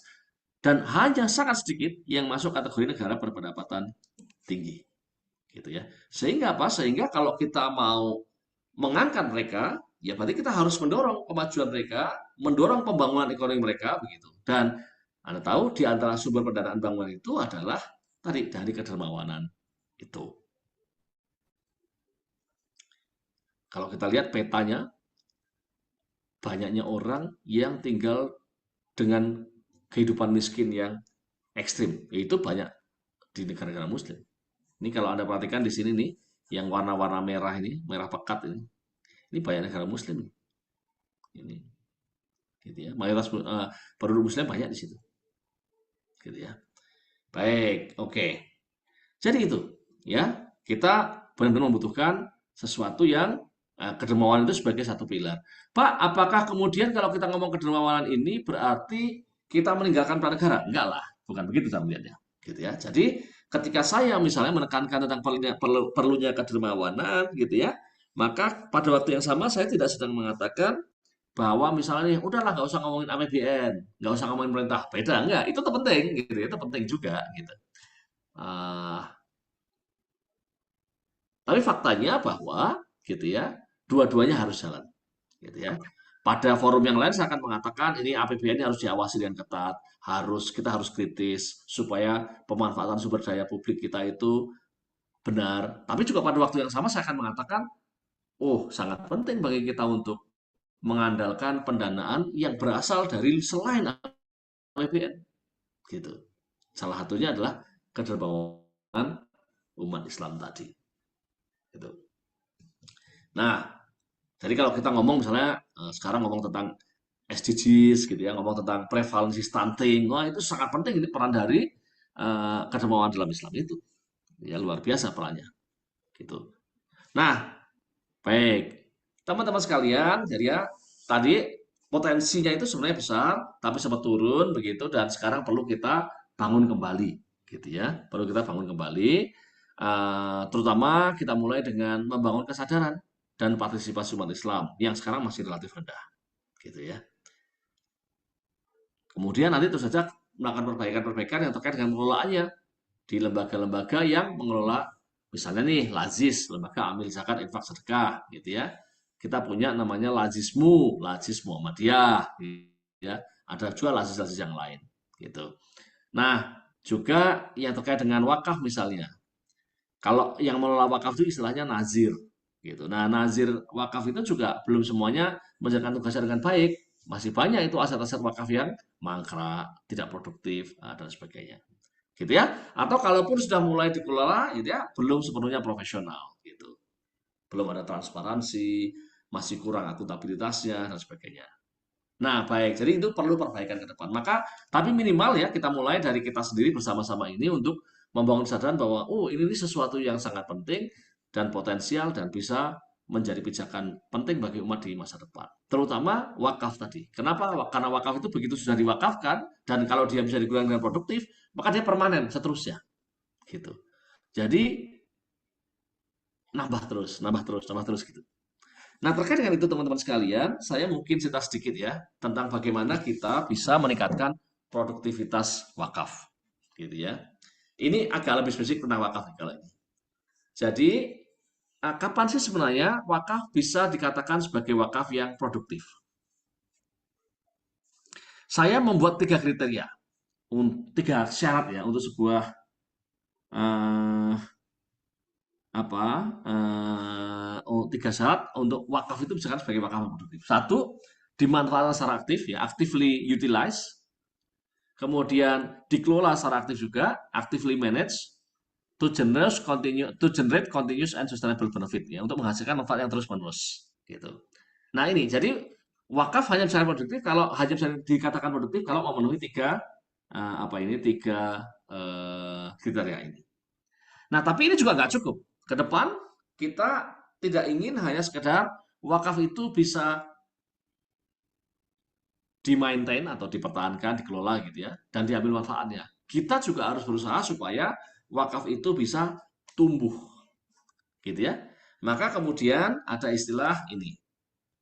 dan hanya sangat sedikit yang masuk kategori negara berpendapatan tinggi. Gitu ya. Sehingga apa? Sehingga kalau kita mau mengangkat mereka, ya berarti kita harus mendorong kemajuan mereka, mendorong pembangunan ekonomi mereka begitu. Dan Anda tahu di antara sumber pendanaan bangunan itu adalah tadi dari kedermawanan itu. Kalau kita lihat petanya, banyaknya orang yang tinggal dengan kehidupan miskin yang ekstrim, yaitu banyak di negara-negara muslim. Ini kalau Anda perhatikan di sini nih, yang warna-warna merah ini, merah pekat ini banyak negara muslim. Ini gitu ya. Mayoritas penduduk muslim banyak di situ. Gitu ya. Baik, oke. Jadi itu ya, kita benar-benar membutuhkan sesuatu yang kedermawanan itu sebagai satu pilar. Pak, apakah kemudian kalau kita ngomong kedermawanan ini berarti kita meninggalkan pranegara? Enggak lah, bukan begitu saya melihatnya. Gitu ya. Jadi ketika saya misalnya menekankan tentang perlunya kedermawanan gitu ya, maka pada waktu yang sama saya tidak sedang mengatakan bahwa misalnya nih, udahlah nggak usah ngomongin APBN, nggak usah ngomongin pemerintah, beda enggak, itu tuh penting gitu ya, itu penting juga gitu. Tapi faktanya bahwa gitu ya, dua-duanya harus jalan gitu ya. Pada forum yang lain saya akan mengatakan ini APBN harus diawasi dengan ketat, kita harus kritis supaya pemanfaatan sumber daya publik kita itu benar. Tapi juga pada waktu yang sama saya akan mengatakan, oh sangat penting bagi kita untuk mengandalkan pendanaan yang berasal dari selain APBN, gitu. Salah satunya adalah kedermawanan umat Islam tadi, gitu. Nah, jadi kalau kita ngomong misalnya sekarang ngomong tentang SDGs gitu ya, ngomong tentang prevalensi stunting, wah itu sangat penting ini peran dari kedermawanan dalam Islam itu, ya luar biasa perannya, gitu. Nah, baik teman-teman sekalian, jadi ya tadi potensinya itu sebenarnya besar, tapi sempat turun begitu dan sekarang perlu kita bangun kembali, gitu ya, perlu kita bangun kembali, terutama kita mulai dengan membangun kesadaran dan partisipasi umat Islam yang sekarang masih relatif rendah, gitu ya. Kemudian nanti tentu saja melakukan perbaikan-perbaikan yang terkait dengan pengelolaannya di lembaga-lembaga yang mengelola, misalnya nih Lazis, lembaga amil zakat infak sedekah, gitu ya. Kita punya namanya Lazismu, Lazis Muhammadiyah, gitu ya. Ada juga Lazis-Lazis yang lain, gitu. Nah, juga yang terkait dengan wakaf misalnya. Kalau yang mengelola wakaf itu istilahnya nazir, gitu. Nah, nazir wakaf itu juga belum semuanya menjalankan tugasnya dengan baik. Masih banyak itu aset-aset wakaf yang mangkrak, tidak produktif, dan sebagainya. Gitu ya. Atau kalaupun sudah mulai dikelola, gitu ya, belum sepenuhnya profesional, gitu. Belum ada transparansi, masih kurang akuntabilitasnya, dan sebagainya. Nah, baik. Jadi itu perlu perbaikan ke depan. Maka, tapi minimal ya kita mulai dari kita sendiri bersama-sama ini untuk membangun kesadaran bahwa, oh ini sesuatu yang sangat penting dan potensial dan bisa menjadi pijakan penting bagi umat di masa depan. Terutama wakaf tadi. Kenapa? Karena wakaf itu begitu sudah diwakafkan dan kalau dia bisa digunakan dengan produktif, maka dia permanen seterusnya. Gitu. Jadi nambah terus, nambah terus, nambah terus gitu. Nah, terkait dengan itu teman-teman sekalian, saya mungkin cerita sedikit ya tentang bagaimana kita bisa meningkatkan produktivitas wakaf. Gitu ya. Ini agak lebih spesifik tentang wakaf kalau ini. Jadi, kapan sih sebenarnya wakaf bisa dikatakan sebagai wakaf yang produktif? Saya membuat 3 kriteria, 3 syarat ya untuk sebuah eh, apa 3 syarat untuk wakaf itu bisa sebagai wakaf yang produktif. Satu, dimanfaatkan secara aktif ya, actively utilize. Kemudian dikelola secara aktif juga, actively manage to generate continuous and sustainable benefit ya, untuk menghasilkan manfaat yang terus-menerus gitu. Nah, ini jadi wakaf hanya bisa produktif kalau hanya bisa dikatakan produktif kalau memenuhi 3 kriteria ini. Nah, tapi ini juga nggak cukup. Ke depan kita tidak ingin hanya sekedar wakaf itu bisa di-maintain atau dipertahankan, dikelola gitu ya, dan diambil manfaatnya. Kita juga harus berusaha supaya wakaf itu bisa tumbuh, gitu ya. Maka kemudian ada istilah ini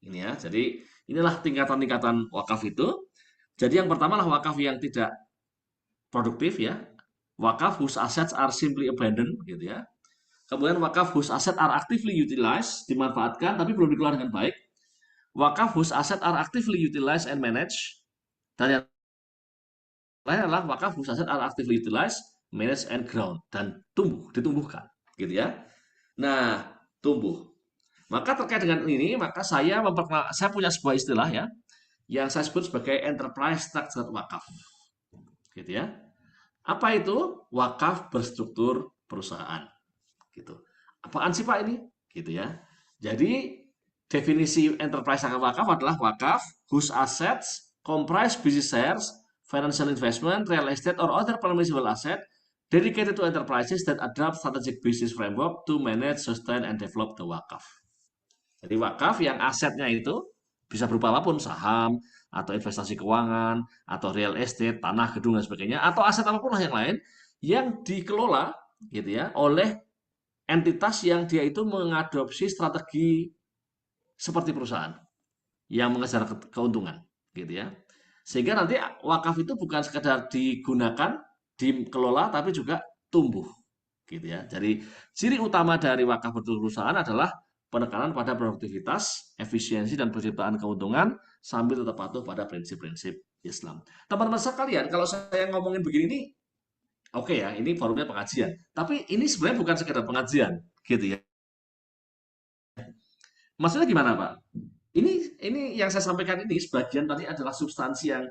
ya. Jadi inilah tingkatan-tingkatan wakaf itu. Jadi yang pertama lah wakaf yang tidak produktif ya. Wakaf whose assets are simply abandoned, gitu ya. Kemudian wakaf whose assets are actively utilized, dimanfaatkan tapi belum dikelola dengan baik. Wakaf whose assets are actively utilized and managed. Dan yang lain adalah wakaf whose assets are actively utilized, managed and grown, dan ditumbuhkan, gitu ya. Nah, tumbuh. Maka terkait dengan ini, maka saya punya sebuah istilah ya, yang saya sebut sebagai enterprise structured wakaf, gitu ya. Apa itu? Wakaf berstruktur perusahaan, gitu. Apaan sih Pak ini? Gitu ya. Jadi definisi enterprise wakaf adalah wakaf whose assets comprise business shares, financial investment, real estate, or other permissible asset dedicated to enterprises that adopt strategic business framework to manage, sustain, and develop the wakaf. Jadi wakaf yang asetnya itu bisa berupa apapun, saham, atau investasi keuangan, atau real estate, tanah, gedung, dan sebagainya, atau aset apapun lah yang lain, yang dikelola gitu ya oleh entitas yang dia itu mengadopsi strategi seperti perusahaan yang mengejar keuntungan, gitu ya. Sehingga nanti wakaf itu bukan sekedar digunakan, dikelola, tapi juga tumbuh, gitu ya. Jadi ciri utama dari wakaf perusahaan adalah penekanan pada produktivitas, efisiensi, dan penciptaan keuntungan sambil tetap patuh pada prinsip-prinsip Islam. Teman-teman sekalian, kalau saya ngomongin begini nih, Oke ya, ini forumnya pengajian. Tapi ini sebenarnya bukan sekedar pengajian, gitu ya. Maksudnya gimana, Pak? Ini yang saya sampaikan ini sebagian tadi adalah substansi yang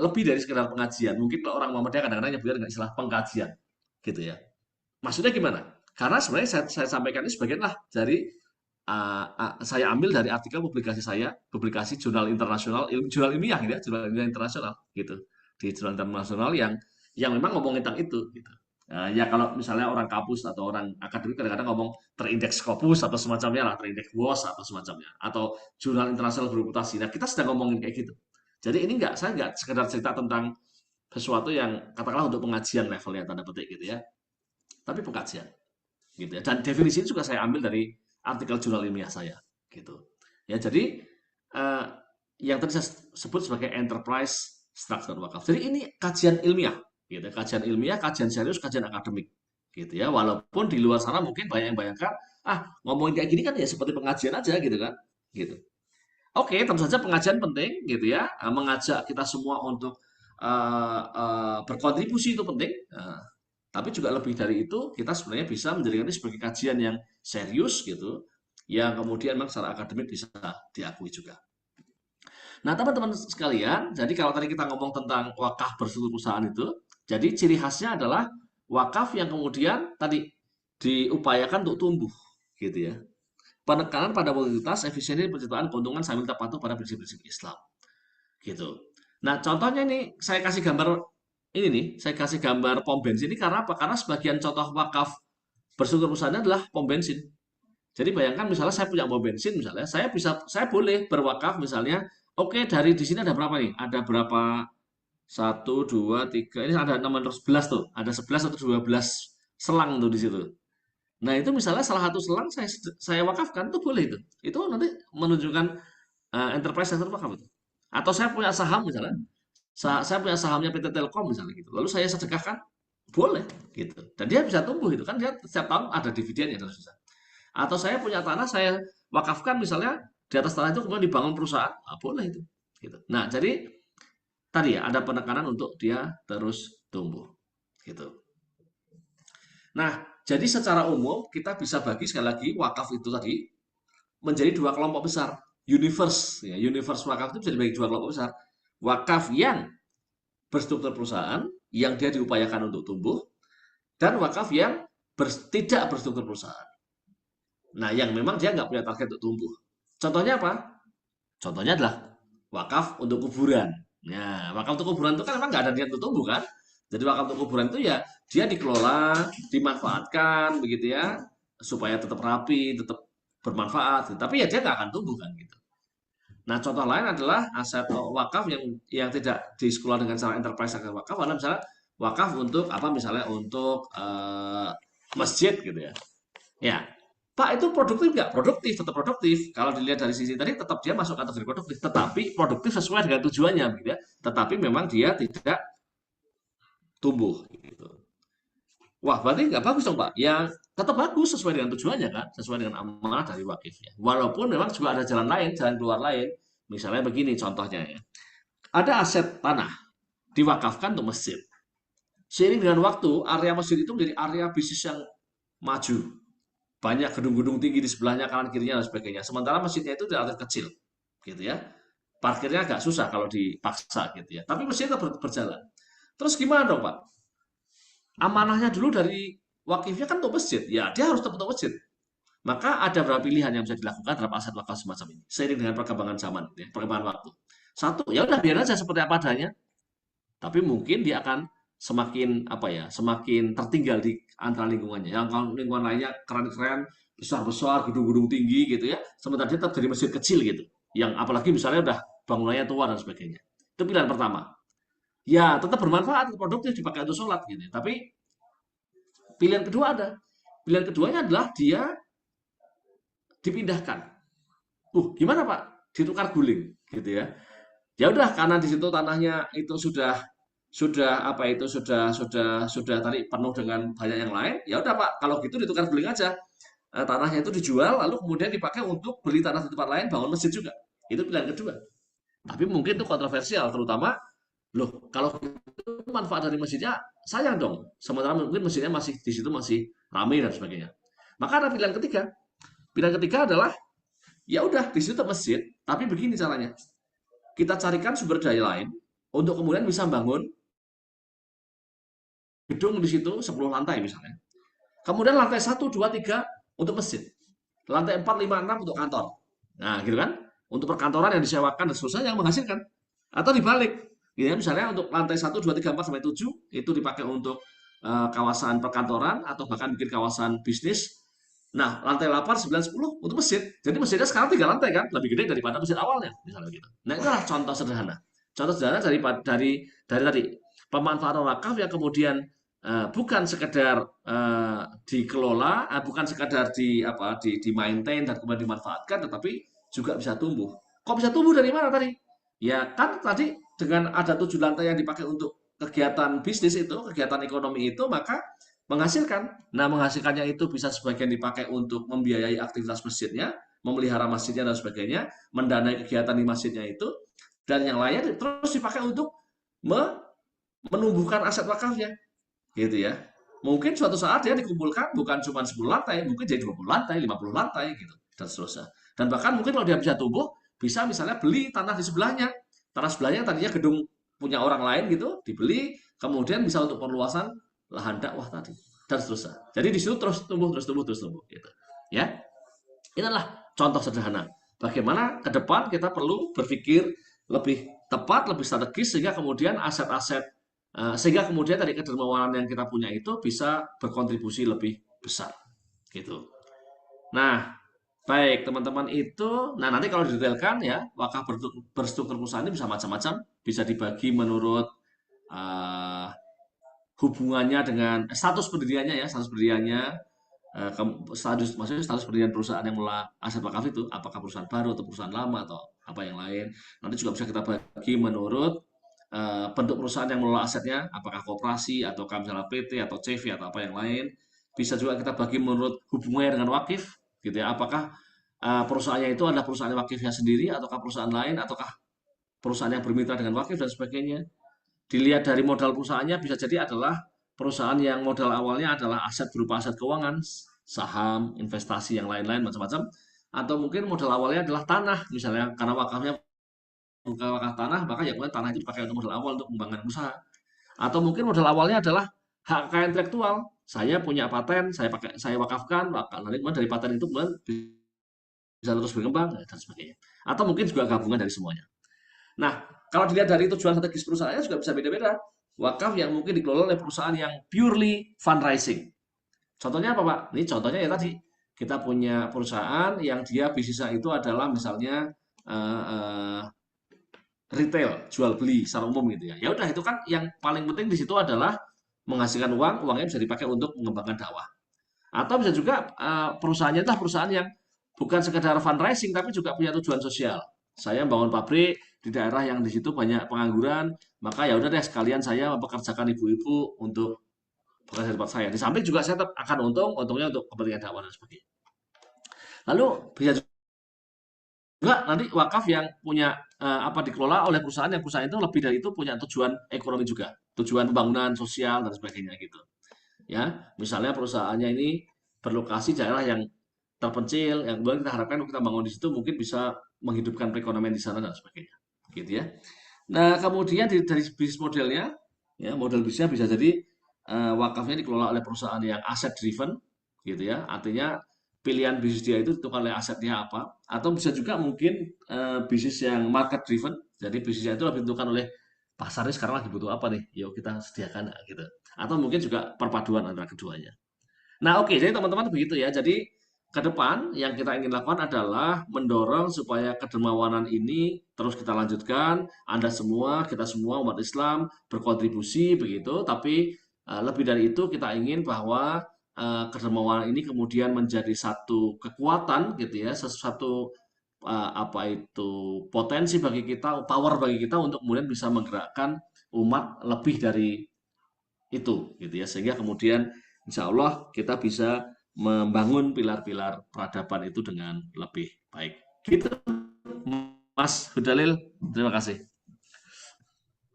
lebih dari sekedar pengajian. Mungkin kalau orang Muhammadiyah kadang-kadang nyebutnya dengan istilah pengkajian, gitu ya. Maksudnya gimana? Karena sebenarnya saya sampaikan ini sebagian lah dari saya ambil dari artikel publikasi saya, publikasi jurnal internasional, jurnal ilmiah gitu ya, jurnal ilmiah internasional gitu. Di jurnal internasional yang memang ngomongin tentang itu gitu. Ya kalau misalnya orang kampus atau orang akademik kadang-kadang ngomong terindeks Scopus atau semacamnya lah, terindeks WOS atau semacamnya, atau jurnal internasional bereputasi. Nah, kita sedang ngomongin kayak gitu. Jadi ini saya nggak sekedar cerita tentang sesuatu yang katakanlah untuk pengajian levelnya tanda petik gitu ya, tapi pengkajian gitu ya. Dan definisi ini juga saya ambil dari artikel jurnal ilmiah saya gitu. Ya jadi eh, yang tadi saya sebut sebagai enterprise structure wakaf. Jadi ini kajian ilmiah gitu, kajian ilmiah, kajian serius, kajian akademik gitu ya. Walaupun di luar sana mungkin banyak yang bayangkan ngomongin kayak gini kan ya seperti pengajian aja gitu kan gitu. Oke, tentu saja pengajian penting gitu ya, mengajak kita semua untuk berkontribusi itu penting. Tapi juga lebih dari itu, kita sebenarnya bisa menjadikan ini sebagai kajian yang serius gitu, yang kemudian memang secara akademik bisa diakui juga. Nah, teman-teman sekalian, jadi kalau tadi kita ngomong tentang wakaf berstruktur perusahaan itu, jadi ciri khasnya adalah wakaf yang kemudian tadi diupayakan untuk tumbuh, gitu ya. Penekanan pada produktivitas, efisiensi, penciptaan keuntungan sambil tetap patuh pada prinsip-prinsip Islam, gitu. Nah, contohnya ini saya kasih gambar ini nih, saya kasih gambar pom bensin ini karena apa? Karena sebagian contoh wakaf berstruktur perusahaan adalah pom bensin. Jadi bayangkan misalnya saya punya pom bensin misalnya, saya boleh berwakaf misalnya, oke dari di sini ada berapa nih? Ada berapa? Satu, dua, tiga, ini ada nomor 11 tuh, ada 11 atau 12 selang tuh di situ. Nah itu misalnya salah satu selang saya wakafkan tuh boleh itu. Itu nanti menunjukkan enterprise sector wakaf itu. Atau saya punya saham misalnya, saya punya sahamnya PT Telkom misalnya gitu. Lalu saya sedekahkan, boleh gitu. Dan dia bisa tumbuh itu kan dia setiap tahun ada dividennya dan sebagainya. Atau saya punya tanah, saya wakafkan misalnya di atas tanah itu kemudian dibangun perusahaan, boleh itu. Gitu. Nah, jadi tadi ya ada penekanan untuk dia terus tumbuh. Gitu. Nah, jadi secara umum kita bisa bagi sekali lagi wakaf itu tadi menjadi dua kelompok besar. Universe, ya, universe wakaf itu bisa dibagi dua kelompok besar. Wakaf yang berstruktur perusahaan, yang dia diupayakan untuk tumbuh, dan wakaf yang tidak berstruktur perusahaan. Nah, yang memang dia nggak punya target untuk tumbuh. Contohnya apa? Contohnya adalah wakaf untuk kuburan. Nah, wakaf untuk kuburan itu kan memang nggak ada niat untuk tumbuh kan? Jadi wakaf untuk kuburan itu ya dia dikelola, dimanfaatkan begitu ya, supaya tetap rapi, tetap bermanfaat. Tapi ya dia nggak akan tumbuh kan gitu. Nah, contoh lain adalah aset wakaf yang tidak dikelola dengan cara enterprise agar wakaf, adalah misalnya wakaf untuk apa misalnya untuk masjid gitu ya. Ya, Pak itu produktif nggak? Produktif, tetap produktif. Kalau dilihat dari sisi tadi tetap dia masuk kategori produktif, tetapi produktif sesuai dengan tujuannya gitu ya. Tetapi memang dia tidak tumbuh gitu. Wah, berarti nggak bagus dong, Pak. Ya, tetap bagus sesuai dengan tujuannya kan, sesuai dengan amanah dari wakifnya. Walaupun memang juga ada jalan lain, jalan keluar lain. Misalnya begini contohnya ya. Ada aset tanah diwakafkan untuk masjid. Seiring dengan waktu, area masjid itu menjadi area bisnis yang maju. Banyak gedung-gedung tinggi di sebelahnya, kanan kirinya dan sebagainya. Sementara masjidnya itu relatif kecil, gitu ya. Parkirnya agak susah kalau dipaksa gitu ya. Tapi masjid tetap berjalan. Terus gimana dong, Pak? Amanahnya dulu dari wakifnya kan untuk masjid. Ya, dia harus tetap untuk masjid. Maka ada beberapa pilihan yang bisa dilakukan terhadap aset wakaf semacam ini. Seiring dengan perkembangan zaman, ya, perkembangan waktu. Satu, ya udah biar aja seperti apa adanya. Tapi mungkin dia akan semakin apa ya, semakin tertinggal di antara lingkungannya. Yang kalau lingkungan lainnya keren-keren, besar-besar, gedung-gedung tinggi gitu ya. Sementara dia tetap jadi masjid kecil gitu. Yang apalagi misalnya udah bangunannya tua dan sebagainya. Itu pilihan pertama. Ya, tetap bermanfaat, produktif dipakai untuk sholat gitu. Tapi pilihan kedua ada. Pilihan keduanya adalah dia dipindahkan. Gimana Pak? Ditukar guling gitu ya. Ya udah karena di situ tanahnya itu sudah apa itu sudah tadi penuh dengan banyak yang lain. Ya udah Pak, kalau gitu ditukar guling aja. Tanahnya itu dijual lalu kemudian dipakai untuk beli tanah di tempat lain bangun masjid juga. Itu pilihan kedua. Tapi mungkin itu kontroversial terutama Loh, kalau itu manfaat dari masjidnya sayang dong. Sementara mungkin masjidnya masih di situ masih ramai dan sebagainya. Maka ada pilihan ketiga. Pilihan ketiga adalah ya udah di situ tetap masjid, tapi begini caranya. Kita carikan sumber daya lain untuk kemudian bisa bangun gedung di situ 10 lantai misalnya. Kemudian lantai 1, 2, 3 untuk masjid. Lantai 4, 5, 6 untuk kantor. Nah, gitu kan? Untuk perkantoran yang disewakan dan seterusnya yang menghasilkan. Atau dibalik. Gitu ya, misalnya untuk lantai 1, 2, 3, 4 sampai 7 itu dipakai untuk kawasan perkantoran atau bahkan bikin kawasan bisnis. Nah, lantai 8, 9, 10 untuk masjid. Jadi masjidnya sekarang 3 lantai kan, lebih gede daripada masjid awalnya, misalnya gitu. Nah, itulah contoh sederhana. Contoh sederhana dari tadi pemanfaatan wakaf yang kemudian bukan sekedar dikelola, bukan sekedar di maintain dan kemudian dimanfaatkan, tetapi juga bisa tumbuh. Kok bisa tumbuh dari mana tadi? Ya kan tadi dengan ada 7 lantai yang dipakai untuk kegiatan bisnis itu, kegiatan ekonomi itu, maka menghasilkan. Nah, menghasilkannya itu bisa sebagian dipakai untuk membiayai aktivitas masjidnya, memelihara masjidnya dan sebagainya, mendanai kegiatan di masjidnya itu, dan yang lainnya terus dipakai untuk menumbuhkan aset wakafnya. Gitu ya. Mungkin suatu saat dia dikumpulkan bukan cuma 10 lantai, mungkin jadi 20 lantai, 50 lantai gitu dan seterusnya. Dan bahkan mungkin kalau dia bisa tumbuh, bisa misalnya beli tanah di sebelahnya. Tanah sebelahnya tadinya gedung punya orang lain gitu, dibeli, kemudian bisa untuk perluasan lahan dakwah tadi dan seterusnya. Jadi di situ terus tumbuh gitu. Ya. Inilah contoh sederhana. Bagaimana ke depan kita perlu berpikir lebih tepat, lebih strategis sehingga kemudian aset-aset sehingga kemudian dari kedermawanan yang kita punya itu bisa berkontribusi lebih besar gitu. Nah, baik teman-teman itu, nah nanti kalau didetailkan ya wakaf berstruktur perusahaan ini bisa macam-macam, bisa dibagi menurut uh, hubungannya dengan status pendiriannya ya, status pendiriannya, maksudnya status pendirian perusahaan yang mengelola aset wakaf itu, apakah perusahaan baru atau perusahaan lama atau apa yang lain. Nanti juga bisa kita bagi menurut bentuk perusahaan yang mengelola asetnya, apakah koperasi atau misalnya PT atau CV atau apa yang lain. Bisa juga kita bagi menurut hubungannya dengan wakif, gitu ya. Apakah perusahaannya itu adalah perusahaan wakifnya sendiri ataukah perusahaan lain ataukah perusahaan yang bermitra dengan wakif dan sebagainya. Dilihat dari modal perusahaannya bisa jadi adalah perusahaan yang modal awalnya adalah aset berupa aset keuangan, saham, investasi yang lain-lain macam-macam, atau mungkin modal awalnya adalah tanah misalnya karena wakafnya bukan wakaf tanah, maka ya kemudian tanah itu dipakai untuk modal awal untuk mengembangkan usaha. Atau mungkin modal awalnya adalah hak kekayaan intelektual. Saya punya paten, saya wakafkan, nanti kemudian dari paten itu kemudian bisa terus berkembang dan sebagainya. Atau mungkin juga gabungan dari semuanya. Nah, kalau dilihat dari tujuan strategis perusahaannya juga bisa beda-beda. Wakaf yang mungkin dikelola oleh perusahaan yang purely fundraising. Contohnya apa, Pak? Ini contohnya ya tadi. Kita punya perusahaan yang dia bisnisnya itu adalah misalnya retail, jual beli secara umum gitu ya. Ya udah itu kan yang paling penting di situ adalah menghasilkan uang, uangnya bisa dipakai untuk mengembangkan dakwah. Atau bisa juga perusahaannya adalah perusahaan yang bukan sekedar fundraising tapi juga punya tujuan sosial. Saya bangun pabrik di daerah yang di situ banyak pengangguran, maka ya udah deh sekalian saya mempekerjakan ibu-ibu untuk bekerja di tempat saya. Di samping juga saya tetap akan untungnya untuk kepentingan dakwah dan sebagainya. Lalu bisa juga nanti wakaf yang punya dikelola oleh perusahaan yang perusahaan itu lebih dari itu punya tujuan ekonomi juga, tujuan pembangunan sosial dan sebagainya gitu. Ya, misalnya perusahaannya ini berlokasi daerah yang terpencil, yang kemudian kita harapkan kita bangun di situ mungkin bisa menghidupkan perekonomian di sana dan sebagainya, gitu ya. Nah, kemudian dari bisnis modelnya, ya model bisnisnya bisa jadi wakafnya dikelola oleh perusahaan yang asset driven, gitu ya. Artinya pilihan bisnis dia itu ditentukan oleh asetnya apa, atau bisa juga mungkin bisnis yang market driven, jadi bisnisnya itu lebih ditentukan oleh pasarnya sekarang lagi butuh apa nih, yuk kita sediakan gitu. Atau mungkin juga perpaduan antara keduanya. Nah, oke, jadi teman-teman begitu ya. Jadi ke depan yang kita ingin lakukan adalah mendorong supaya kedermawanan ini terus kita lanjutkan. Anda semua, kita semua umat Islam berkontribusi begitu, tapi lebih dari itu kita ingin bahwa kedermawanan ini kemudian menjadi satu kekuatan gitu ya, sesuatu potensi bagi kita, power bagi kita untuk kemudian bisa menggerakkan umat lebih dari itu gitu ya, sehingga kemudian insya Allah kita bisa membangun pilar-pilar peradaban itu dengan lebih baik. Gitu, Mas Hudalil. Terima kasih.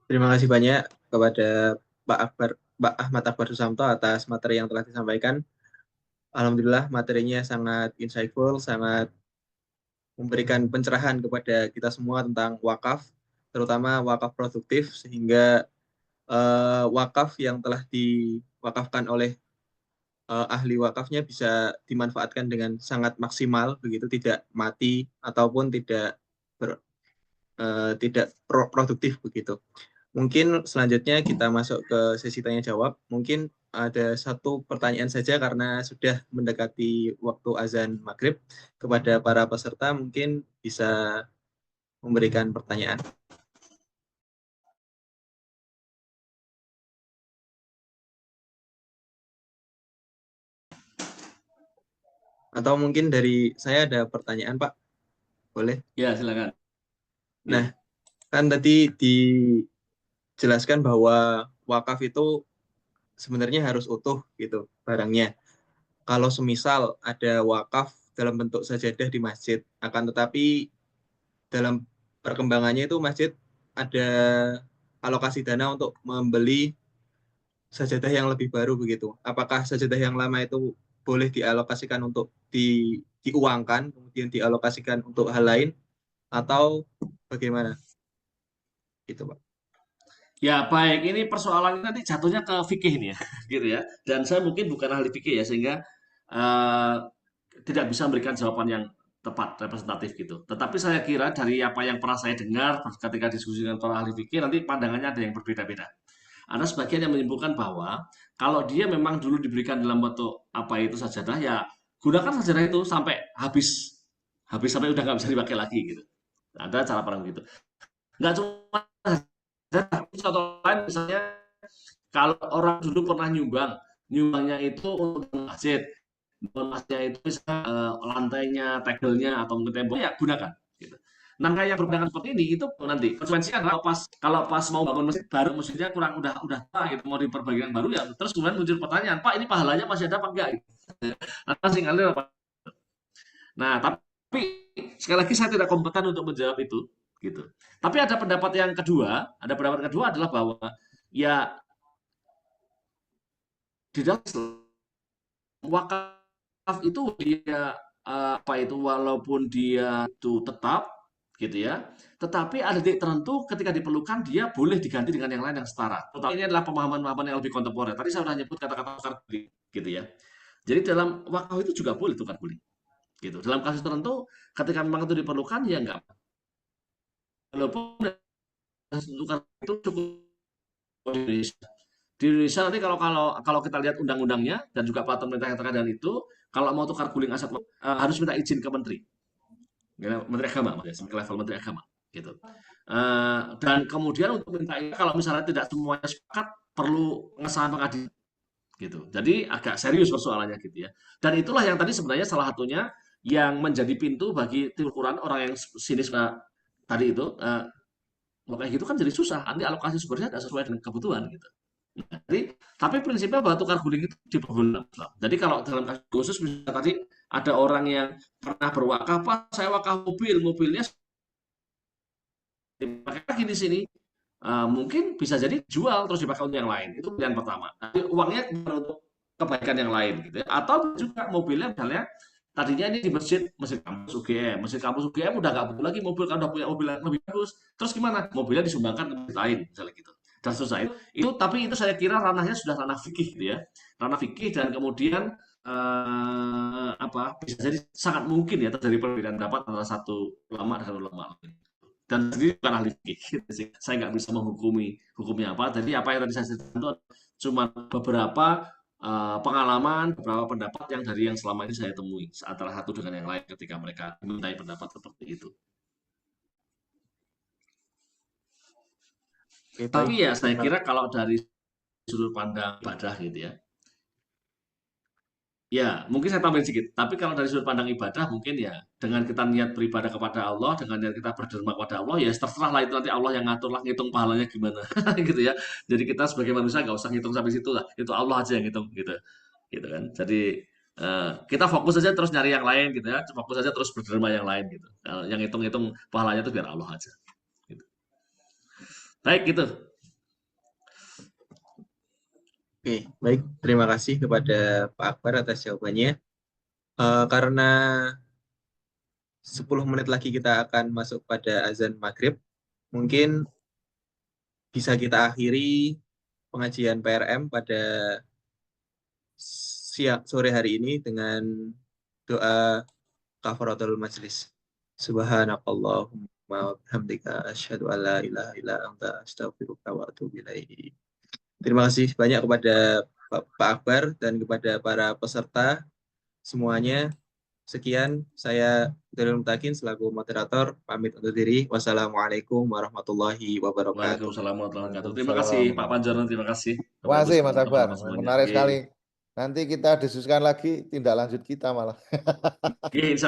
Terima kasih banyak kepada Pak Ahmad Akbar Susamto atas materi yang telah disampaikan. Alhamdulillah materinya sangat insightful, sangat memberikan pencerahan kepada kita semua tentang wakaf, terutama wakaf produktif, sehingga wakaf yang telah diwakafkan oleh ahli wakafnya bisa dimanfaatkan dengan sangat maksimal, begitu tidak mati ataupun tidak produktif begitu. Mungkin selanjutnya kita masuk ke sesi tanya jawab. Mungkin ada satu pertanyaan saja karena sudah mendekati waktu azan maghrib. Kepada para peserta mungkin bisa memberikan pertanyaan. Atau mungkin dari saya ada pertanyaan, Pak. Boleh? Ya, silakan. Nah, kan tadi dijelaskan bahwa wakaf itu sebenarnya harus utuh gitu barangnya. Kalau semisal ada wakaf dalam bentuk sajadah di masjid, akan tetapi dalam perkembangannya itu masjid ada alokasi dana untuk membeli sajadah yang lebih baru begitu. Apakah sajadah yang lama itu boleh dialokasikan untuk diuangkan, kemudian dialokasikan untuk hal lain, atau bagaimana? Gitu, Pak. Ya, baik. Ini persoalan nanti jatuhnya ke fikih nih ya, gitu ya. Dan saya mungkin bukan ahli fikih ya, sehingga eh, tidak bisa memberikan jawaban yang tepat, representatif gitu. Tetapi saya kira dari apa yang pernah saya dengar ketika diskusi dengan para ahli fikih, nanti pandangannya ada yang berbeda-beda. Ada sebagian yang menyimpulkan bahwa kalau dia memang dulu diberikan dalam bentuk apa itu sajadah, ya gunakan sajadah itu sampai habis, habis sampai udah nggak bisa dipakai lagi gitu. Ada cara pandang gitu. Nggak cuma contoh lain misalnya kalau orang dulu pernah nyumbang, nyumbangnya itu untuk masjid, masjidnya itu misalnya lantainya, tegelnya atau mungkin temboknya ya gunakan. Gitu. Nah kayak yang berpandangan seperti ini itu nanti konsekuensinya kalau pas mau bangun masjid baru masjidnya kurang udah tua gitu mau diperbaiki yang baru ya terus kemudian muncul pertanyaan Pak ini pahalanya masih ada apa enggak? Gitu. Nah, masih ngalir apa? Nah tapi sekali lagi saya tidak kompeten untuk menjawab itu gitu. Tapi ada pendapat kedua adalah bahwa ya di dalam wakaf itu dia apa itu walaupun dia itu tetap gitu ya, tetapi ada titik tertentu ketika diperlukan dia boleh diganti dengan yang lain yang setara. Terutama ini adalah pemahaman-pemahaman yang lebih kontemporer. Tadi saya sudah nyebut kata-kata tukar guling gitu ya. Jadi dalam wakaf itu juga boleh tukar guling gitu. Dalam kasus tertentu ketika memang itu diperlukan ya enggak. Walaupun tukar itu cukup di Indonesia. Di Indonesia nanti kalau kita lihat undang-undangnya dan juga peraturan pemerintah yang terkait dengan itu, kalau mau tukar guling aset harus minta izin ke menteri, menteri agama, sampai level menteri agama, gitu. Dan kemudian untuk minta ini kalau misalnya tidak semuanya sepakat perlu pengesahan pengadilan, gitu. Jadi agak serius persoalannya gitu ya. Dan itulah yang tadi sebenarnya salah satunya yang menjadi pintu bagi timur Quran orang yang sinis tadi itu. Kayak gitu kan jadi susah. Nanti alokasi sumbernya tidak sesuai dengan kebutuhan gitu. Jadi, tapi prinsipnya bahwa tukar guling itu diperbolehkan. Jadi kalau dalam kasus khusus misalnya tadi ada orang yang pernah berwakaf, Pak, saya wakaf mobilnya dipakai lagi di sini. Mungkin bisa jadi jual terus dipakai untuk yang lain. Itu pilihan pertama. Jadi uangnya untuk kebaikan yang lain gitu ya. Atau juga mobilnya misalnya tadinya ini di masjid kampus UGM. Masjid kampus UGM udah nggak butuh lagi mobil kan udah punya mobil yang lebih bagus. Terus gimana? Mobilnya disumbangkan ke masjid lain misalnya gitu. Dan selesai. Itu tapi itu saya kira ranahnya sudah ranah fikih gitu ya. Ranah fikih dan kemudian bisa jadi sangat mungkin ya terjadi perbedaan pendapat antara satu ulama dengan ulama lain dan sendiri bukan ahli fikih gitu sih. Saya nggak bisa menghukumi hukumnya apa. Jadi apa yang tadi saya ceritakan itu cuma beberapa pengalaman, beberapa pendapat yang dari yang selama ini saya temui antara satu dengan yang lain ketika mereka dimintai pendapat seperti itu. Tapi ya saya kira kalau dari sudut pandang ibadah gitu ya, ya, mungkin saya tambahin sedikit. Tapi kalau dari sudut pandang ibadah, mungkin ya dengan kita niat beribadah kepada Allah, dengan niat kita berderma kepada Allah, ya terserah lah itu nanti Allah yang ngatur lah, ngitung pahalanya gimana, gitu ya. Jadi kita sebagai manusia nggak usah ngitung sampai situ lah. Itu Allah aja yang ngitung, gitu kan. Jadi kita fokus aja terus nyari yang lain, gitu ya. Fokus aja terus berderma yang lain, gitu. Yang hitung-hitung pahalanya itu biar Allah aja. Gitu. Baik, gitu. Oke, baik. Terima kasih kepada Pak Akbar atas jawabannya. Karena 10 menit lagi kita akan masuk pada azan maghrib, mungkin bisa kita akhiri pengajian PRM pada sore hari ini dengan doa kafaratul majlis. Subhanakallahumma wa bihamdika asyhadu an la ilaha illa anta astaghfiruka wa atubu ilaik. Terima kasih banyak kepada Pak Akbar dan kepada para peserta semuanya. Sekian, saya Darul Mutakin selaku moderator pamit undur diri. Wassalamualaikum warahmatullahi wabarakatuh. Waalaikumsalam warahmatullahi wabarakatuh. Terima kasih Pak Panjarno, terima kasih. Terima kasih Mas Akbar, Semuanya. menarik Oke. sekali. Nanti kita diskusikan lagi tindak lanjut kita malah. Oke, insya Allah.